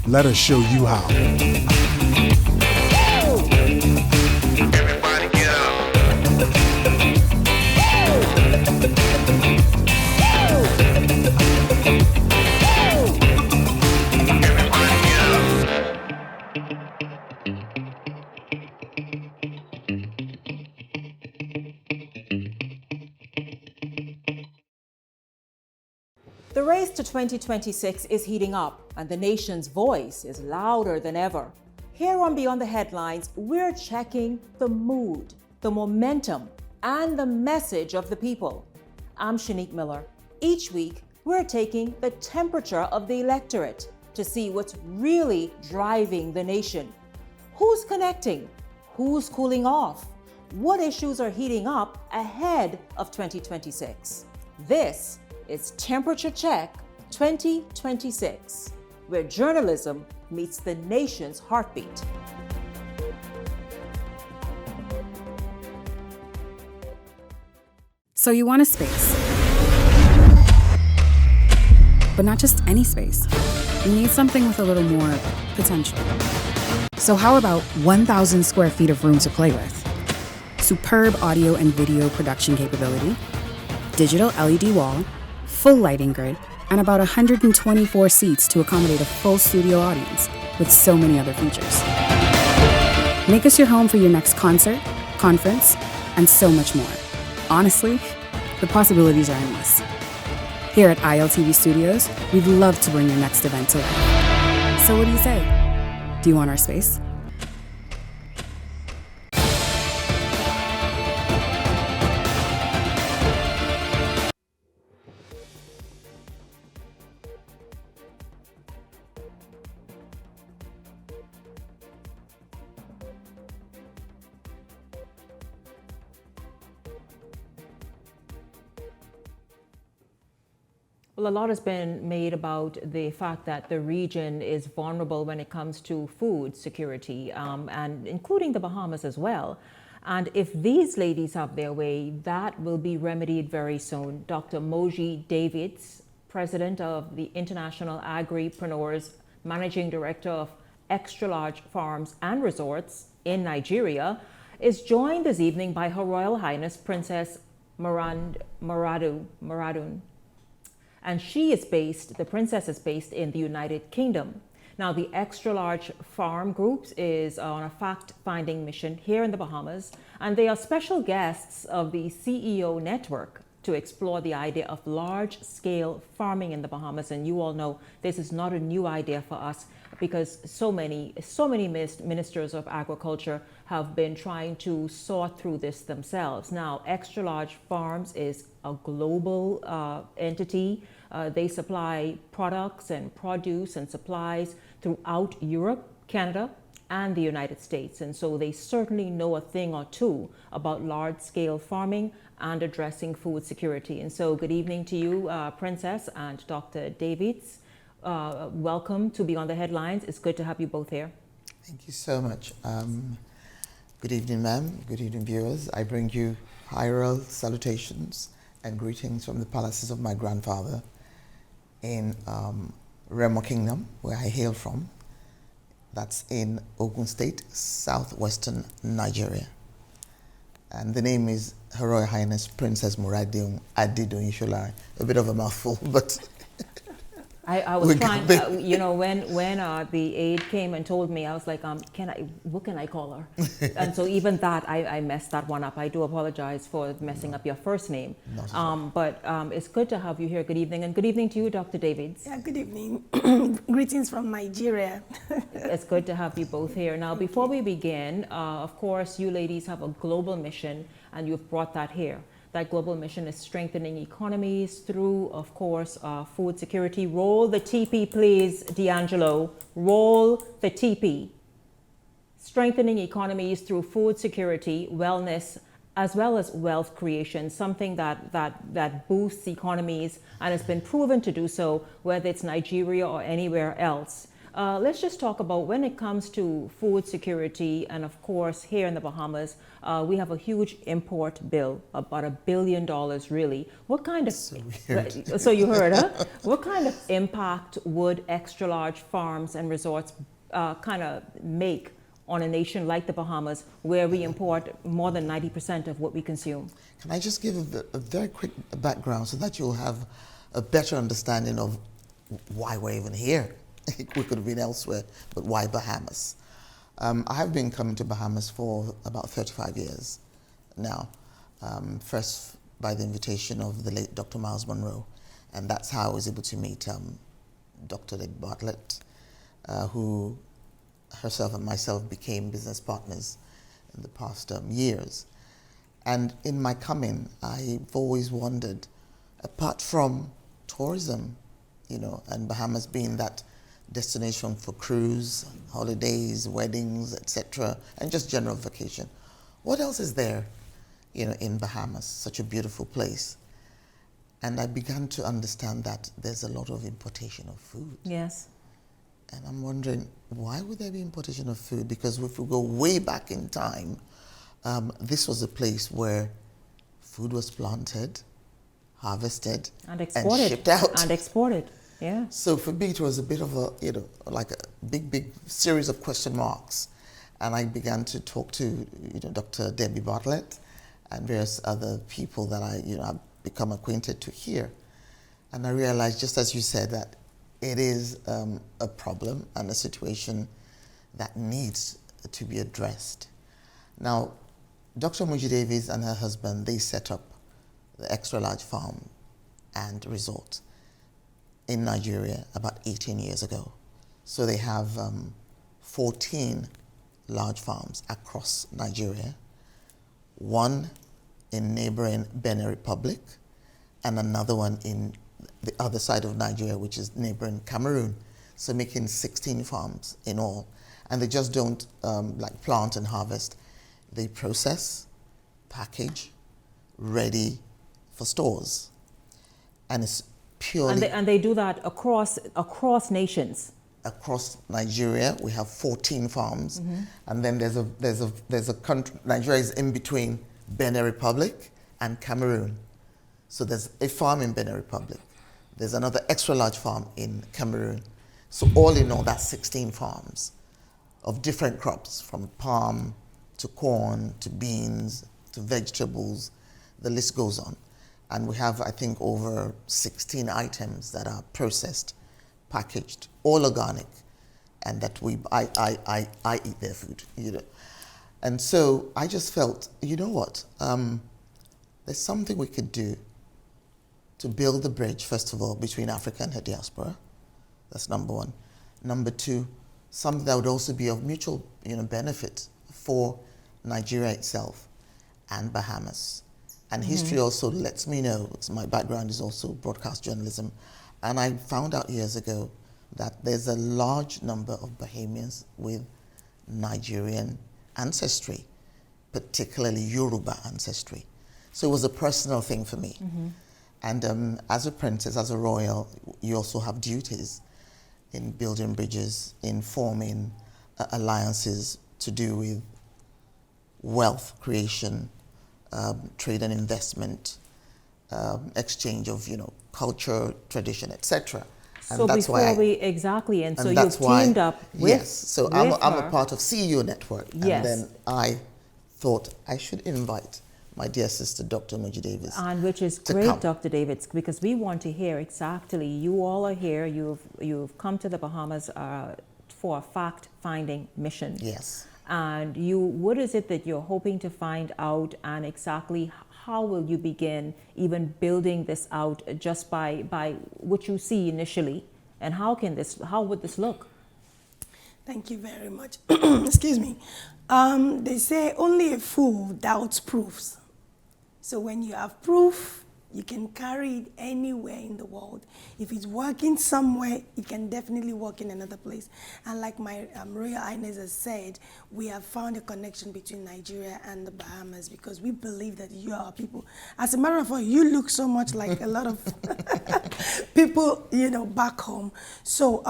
Let us show you how. The race to 2026 is heating up, and the nation's voice is louder than ever. Here on Beyond the Headlines, we're checking the mood, the momentum, and the message of the people. I'm Shanique Miller. Each week, we're taking the temperature of the electorate to see what's really driving the nation. Who's connecting? Who's cooling off? What issues are heating up ahead of 2026? This is Temperature Check 2026, where journalism meets the nation's heartbeat. So you want a space, but not just any space. You need something with a little more potential. So how about 1,000 square feet of room to play with? Superb audio and video production capability, digital LED wall, full lighting grid, and about 124 seats to accommodate a full studio audience, with so many other features. Make us your home for your next concert, conference, and so much more. Honestly, the possibilities are endless. Here at ILTV Studios, we'd love to bring your next event to life. So what do you say? Do you want our space? Well, a lot has been made about the fact that the region is vulnerable when it comes to food security, and including the Bahamas as well. And if these ladies have their way, that will be remedied very soon. Dr. Moji Davids, president of the International Agripreneurs, managing director of Extra Large Farms and Resorts in Nigeria, is joined this evening by Her Royal Highness Princess Maradun. And the princess is based in the United Kingdom. Now, the Extra Large Farm Group is on a fact-finding mission here in the Bahamas, and they are special guests of the CEO Network to explore the idea of large-scale farming in the Bahamas. And you all know this is not a new idea for us, because so many ministers of agriculture have been trying to sort through this themselves. Now, Extra Large Farms is a global entity. They supply products and produce and supplies throughout Europe, Canada, and the United States. And so they certainly know a thing or two about large-scale farming and addressing food security. And so good evening to you, Princess and Dr. Davids. Welcome to Beyond the Headlines. It's good to have you both here. Thank you so much. Good evening, ma'am. Good evening, viewers. I bring you high royal salutations and greetings from the palaces of my grandfather in Remo Kingdom, where I hail from. That's in Ogun State, southwestern Nigeria. And the name is Her Royal Highness Princess Maradun Adidun Ishola. A bit of a mouthful, but I was trying, when the aide came and told me, I was like, what can I call her? And so even that, I messed that one up. I do apologize for messing up your first name. But it's good to have you here. Good evening. And good evening to you, Dr. Davids. Yeah, good evening. Greetings from Nigeria. It's good to have you both here. Now, before we begin, of course, you ladies have a global mission, and you've brought that here. That global mission is strengthening economies through, of course, food security. Roll the TP, please, D'Angelo. Roll the TP. strengthening economies through food security, wellness, as well as wealth creation, something that boosts economies and has been proven to do so, whether it's Nigeria or anywhere else. Let's just talk about when it comes to food security, and of course here in the Bahamas, we have a huge import bill, about $1 billion really. What kind of, so you heard, huh? What kind of impact would extra large farms and resorts kind of make on a nation like the Bahamas, where we import more than 90% of what we consume? Can I just give a very quick background so that you'll have a better understanding of why we're even here? We could have been elsewhere, but why Bahamas? I have been coming to Bahamas for about 35 years now. First by the invitation of the late Dr. Miles Monroe, and that's how I was able to meet Dr. Debbie Bartlett, who herself and myself became business partners in the past years. And in my coming, I've always wondered, apart from tourism, you know, and Bahamas being that destination for cruise, holidays, weddings, etc., and just general vacation, what else is there, you know, in Bahamas, such a beautiful place? And I began to understand that there's a lot of importation of food. Yes. And I'm wondering, why would there be importation of food? Because if we go way back in time, this was a place where food was planted, harvested, and exported, shipped out. And exported, yeah. So for me, it was a bit of a, you know, like a big series of question marks. And I began to talk to, you know, Dr. Debbie Bartlett and various other people that I've become acquainted to here. And I realized, just as you said, that it is a problem and a situation that needs to be addressed. Now, Dr. Muji Davies and her husband, they set up the Extra Large Farm and Resort in Nigeria about 18 years ago. So they have 14 large farms across Nigeria, one in neighboring Benin Republic, and another one in the other side of Nigeria, which is neighboring Cameroon. So making 16 farms in all. And they just don't like plant and harvest. They process, package, ready for stores. And it's purely... And they do that across nations. Across Nigeria, we have 14 farms. Mm-hmm. And then there's a country, Nigeria is in between Benin Republic and Cameroon. So there's a farm in Benin Republic. There's another extra large farm in Cameroon. So all in all, that's 16 farms of different crops, from palm to corn to beans to vegetables. The list goes on. And we have, I think, over 16 items that are processed, packaged, all organic, and that I eat their food, you know. And so I just felt, you know what, there's something we could do to build the bridge, first of all, between Africa and her diaspora. That's number one. Number two, something that would also be of mutual, you know, benefit for Nigeria itself and Bahamas. And history also lets me know, because my background is also broadcast journalism, and I found out years ago that there's a large number of Bahamians with Nigerian ancestry, particularly Yoruba ancestry. So it was a personal thing for me. Mm-hmm. And as a princess, as a royal, you also have duties in building bridges, in forming alliances to do with wealth creation, trade and investment, exchange of, you know, culture, tradition, etc. So that's before we exactly, and so you've teamed up with. Yes, so I'm a part of CEO Network, yes. And then I thought I should invite my dear sister, Dr. Muji Davies. And which is great, Dr. Davies, because we want to hear exactly, you all are here, you've come to the Bahamas for a fact-finding mission. Yes. And what is it that you're hoping to find out, and exactly how will you begin even building this out just by what you see initially? And how would this look? Thank you very much. Excuse me. They say only a fool doubts proofs. So when you have proof, You can carry it anywhere in the world. If it's working somewhere, it can definitely work in another place. And like my Royal Highness has said, we have found a connection between Nigeria and the Bahamas because we believe that you are people. As a matter of fact, you look so much like a lot of people, you know, back home. So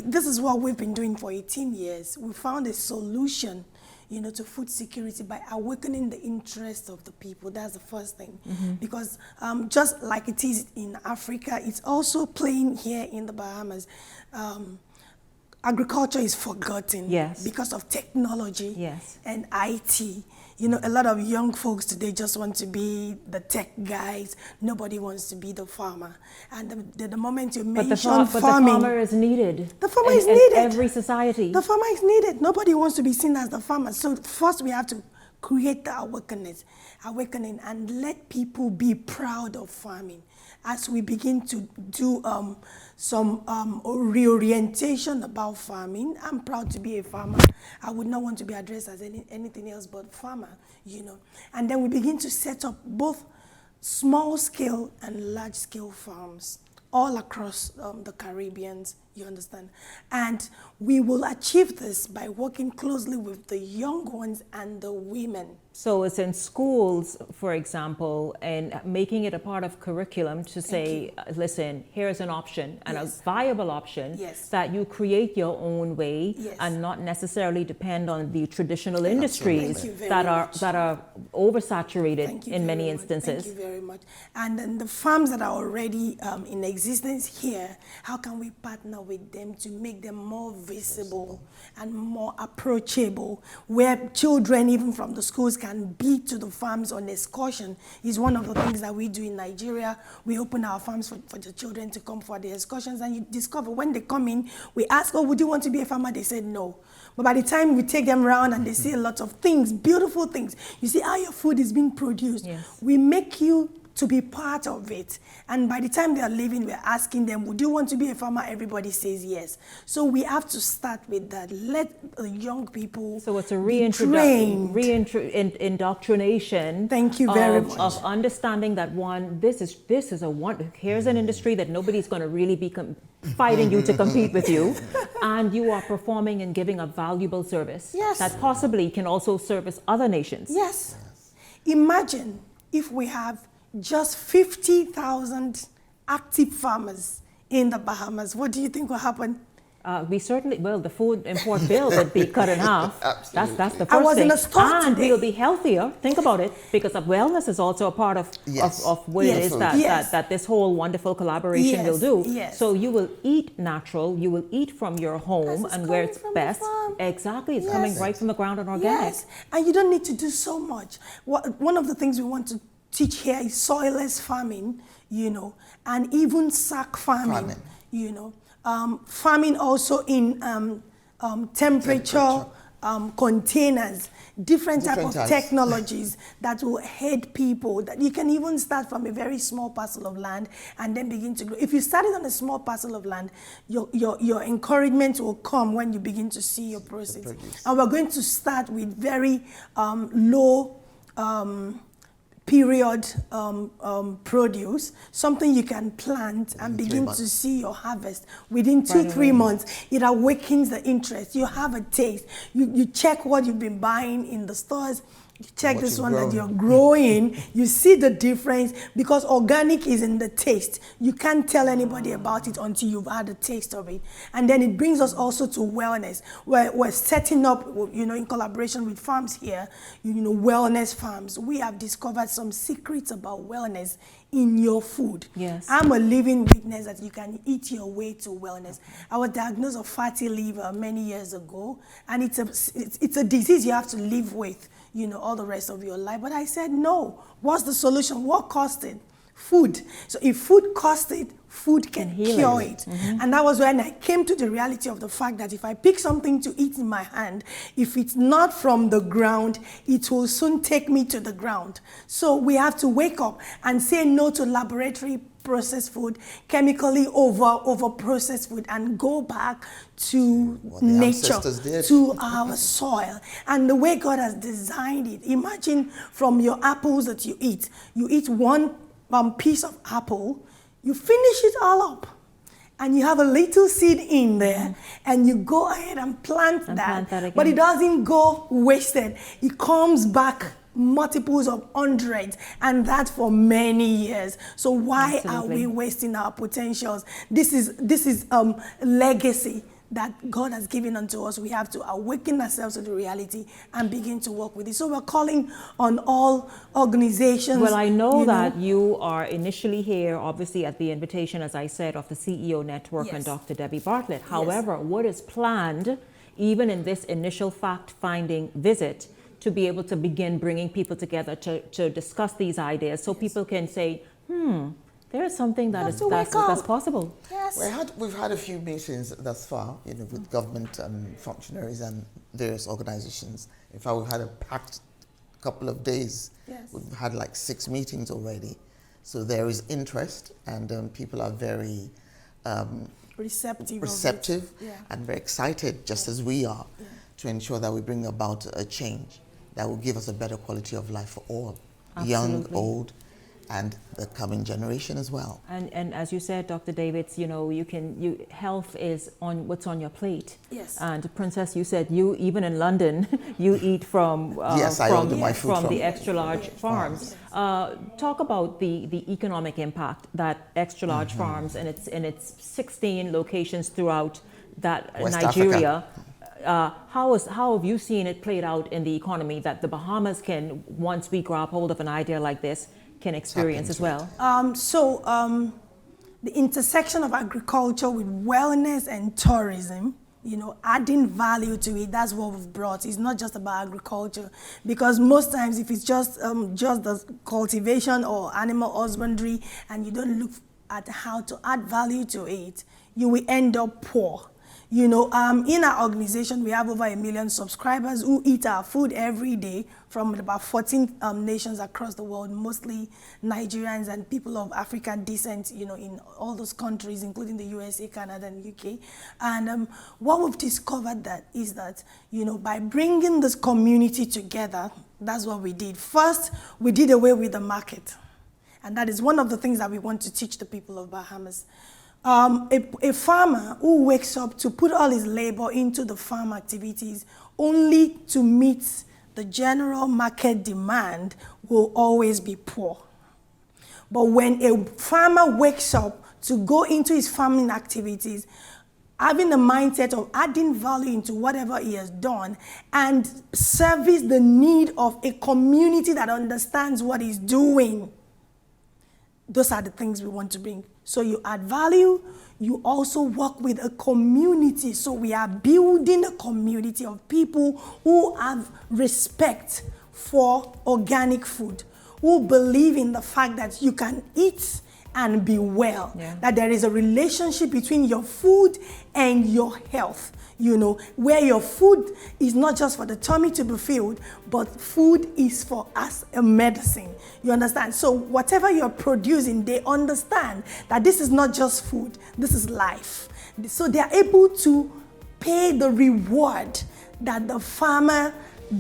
this is what we've been doing for 18 years. We found a solution, you know, to food security by awakening the interest of the people. That's the first thing. Because just like it is in Africa, it's also playing here in the Bahamas. Agriculture is forgotten because of technology and IT. You know, a lot of young folks today just want to be the tech guys. Nobody wants to be the farmer. And the moment you mention farming... But the farmer is needed. The farmer is needed. In every society. The farmer is needed. Nobody wants to be seen as the farmer. So first we have to create the awakening and let people be proud of farming. As we begin to do some reorientation about farming, I'm proud to be a farmer. I would not want to be addressed as anything else but farmer, you know. And then we begin to set up both small-scale and large-scale farms all across the Caribbean, you understand? And we will achieve this by working closely with the young ones and the women. So it's in schools, for example, and making it a part of curriculum to say, listen, here's an option and a viable option that you create your own way and not necessarily depend on the traditional industries that are oversaturated in many instances. Thank you very much. And then the farms that are already in existence here, how can we partner with them to make them more visible and more approachable, where children, even from the schools, can be to the farms on excursion? Is one of the things that we do in Nigeria. We open our farms for the children to come for the excursions, and you discover when they come in, we ask, oh, would you want to be a farmer? They said no. But by the time we take them around and they see a lot of things, beautiful things, you see how your food is being produced. We make you to be part of it. And by the time they are leaving, we're asking them, would you want to be a farmer? Everybody says yes. So we have to start with that. Let the young people So it's a indoctrination. Thank you very much. Of understanding that here's an industry that nobody's going to really be fighting you to compete with you, and you are performing and giving a valuable service that possibly can also service other nations. Yes. Imagine if we have just 50,000 active farmers in the Bahamas. What do you think will happen? We certainly, well, the food import bill would be cut in half. That's the first thing. I was in a store and today. we'll be healthier. Think about it, because wellness is also a part of what it is that this whole wonderful collaboration will do. So you will eat natural, you will eat from your home and where it's best. Exactly, it's coming right from the ground and organic. And you don't need to do so much. One of the things we want to teach here is soilless farming, you know, and even sack farming. You know. Farming also in temperature containers, different type of technologies that will aid people. That you can even start from a very small parcel of land and then begin to grow. If you started on a small parcel of land, your encouragement will come when you begin to see your process. And we're going to start with very low period produce, something you can plant and begin to see your harvest within 2-3 months. It awakens the interest. You have a taste. You check what you've been buying in the stores. You check this one that you're growing. You see the difference, because organic is in the taste. You can't tell anybody about it until you've had a taste of it. And then it brings us also to wellness. We're setting up, you know, in collaboration with farms here, you know, wellness farms. We have discovered some secrets about wellness in your food. I'm a living witness that you can eat your way to wellness. I was diagnosed with fatty liver many years ago, and it's a disease you have to live with, you know, all the rest of your life. But I said, no. What's the solution? What caused it? Food. So if food caused it, food can cure it. And that was when I came to the reality of the fact that if I pick something to eat in my hand, if it's not from the ground, it will soon take me to the ground. So we have to wake up and say no to laboratory processed food, chemically over processed food, and go back to nature, to our soil, and the way God has designed it. Imagine from your apples that you eat piece of apple, you finish it all up. And you have a little seed in there, and you go ahead and plant that again. But it doesn't go wasted. It comes back multiples of hundreds, and that for many years. So why are we wasting our potentials? This is legacy that God has given unto us. We have to awaken ourselves to the reality and begin to work with it. So we're calling on all organizations. Well, I know that you are initially here, obviously, at the invitation, as I said, of the CEO Network and Dr. Debbie Bartlett. However, what is planned, even in this initial fact-finding visit, to be able to begin bringing people together to discuss these ideas so people can say, there is something that's possible. Yes. We've had a few meetings thus far, with government functionaries and various organizations. In fact, we've had a packed couple of days. Yes. We've had like 6 meetings already. So there is interest, and people are very receptive and very excited, just as we are, to ensure that we bring about a change that will give us a better quality of life for all, young, old, and the coming generation as well. And as you said, Dr. Davids, health is on what's on your plate. Yes. And Princess, you said even in London, you eat from the extra large farms. Talk about the economic impact that extra large farms and its 16 locations throughout that West Nigeria. Africa. How have you seen it played out in the economy that the Bahamas can, once we grab hold of an idea like this, can experience as well? The intersection of agriculture with wellness and tourism, adding value to it, that's what we've brought. It's not just about agriculture, because most times if it's just the cultivation or animal husbandry and you don't look at how to add value to it, you will end up poor. In our organization, we have over 1 million subscribers who eat our food every day from about 14 nations across the world, mostly Nigerians and people of African descent, in all those countries, including the USA, Canada, and UK. And what we've discovered is that, by bringing this community together, that's what we did. First, we did away with the market. And that is one of the things that we want to teach the people of Bahamas. A farmer who wakes up to put all his labor into the farm activities only to meet the general market demand will always be poor. But when a farmer wakes up to go into his farming activities, having the mindset of adding value into whatever he has done and service the need of a community that understands what he's doing, those are the things we want to bring. So you add value, you also work with a community. So we are building a community of people who have respect for organic food, who believe in the fact that you can eat and be well, that there is a relationship between your food and your health. Where your food is not just for the tummy to be filled, but food is for us a medicine. You understand? So whatever you're producing, they understand that this is not just food, this is life. So they're able to pay the reward that the farmer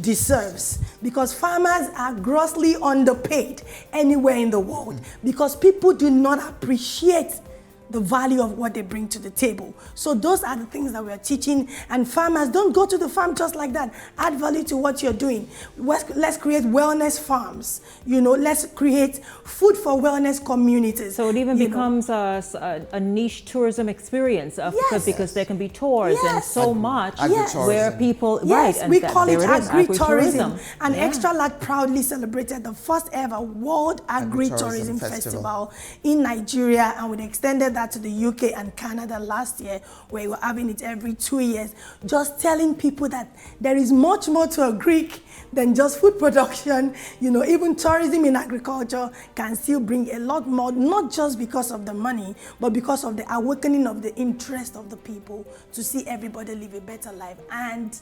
deserves, because farmers are grossly underpaid anywhere in the world because people do not appreciate the value of what they bring to the table. So those are the things that we are teaching. And farmers, don't go to the farm just like that. Add value to what you're doing. Let's create wellness farms. Let's create food for wellness communities. So it even becomes a niche tourism experience because there can be tours and so much where people, we call it agri-tourism. And Extra Large proudly celebrated the first ever World Agri-Tourism Festival in Nigeria, and we extended that to the UK and Canada last year, where we're having it every 2 years, just telling people that there is much more to a Greek than just food production. Even tourism in agriculture can still bring a lot more, not just because of the money, but because of the awakening of the interest of the people to see everybody live a better life and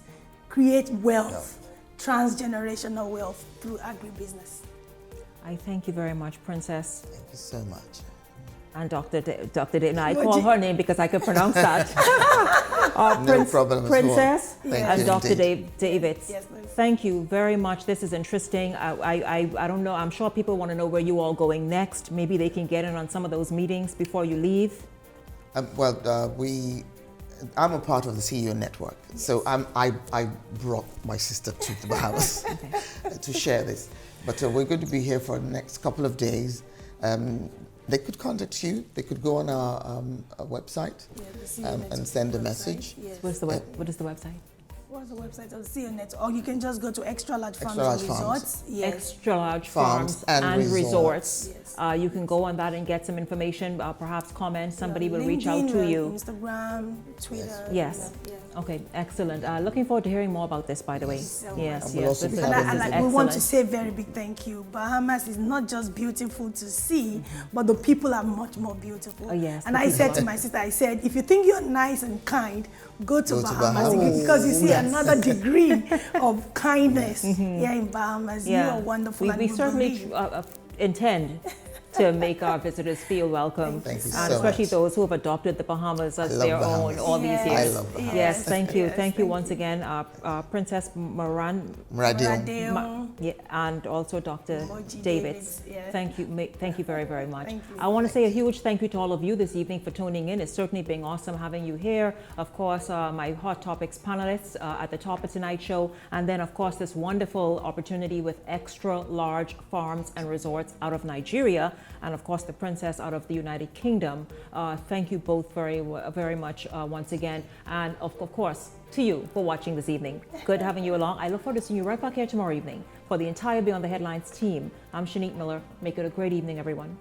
create wealth, transgenerational wealth through agribusiness. I thank you very much, Princess. Thank you so much. And Dr. David, I call her name because I could pronounce that. No problem at all. Princess Thank and you Dr. indeed. Davids. Yes, please. Thank you very much. This is interesting. I don't know. I'm sure people want to know where you all going next. Maybe they can get in on some of those meetings before you leave. I'm a part of the CEO network, so I brought my sister to the Bahamas to share this. But we're going to be here for the next couple of days. They could contact you. They could go on our website and send a message. Yes. What is the website? What's the website of CNET? Or you can just go to Extra Large Farms Extra Large and Farms. Resorts. Yes. Extra Large Farms and Resorts. You can go on that and get some information, perhaps comment. Somebody will reach out to you. Instagram, Twitter. Yes. Okay, excellent. Looking forward to hearing more about this, by the way. Yes. We want to say a very big thank you. Bahamas is not just beautiful to see, but the people are much more beautiful. Oh, yes. And I said to my sister, I said, if you think you're nice and kind, go to Bahamas because you see another degree of kindness here in Bahamas. You are wonderful. We certainly intend to make our visitors feel welcome. Thank you and so especially much. those who have adopted the Bahamas as their own all these years. I love Bahamas. Yes, thank you. Thank you once again, Princess Muradil. and also Dr. Davids. Yes. Thank you very, very much. Thank you. I want to say a huge thank you to all of you this evening for tuning in. It's certainly been awesome having you here. Of course, my Hot Topics panelists at the top of tonight's show, and then of course this wonderful opportunity with Extra Large Farms and Resorts out of Nigeria, and of course the Princess out of the United Kingdom. Thank you both very, very much once again, and of course to you for watching this evening. Good having you along. I look forward to seeing you right back here tomorrow evening. For the entire Beyond the Headlines team, I'm Shanique Miller. Make it a great evening, everyone.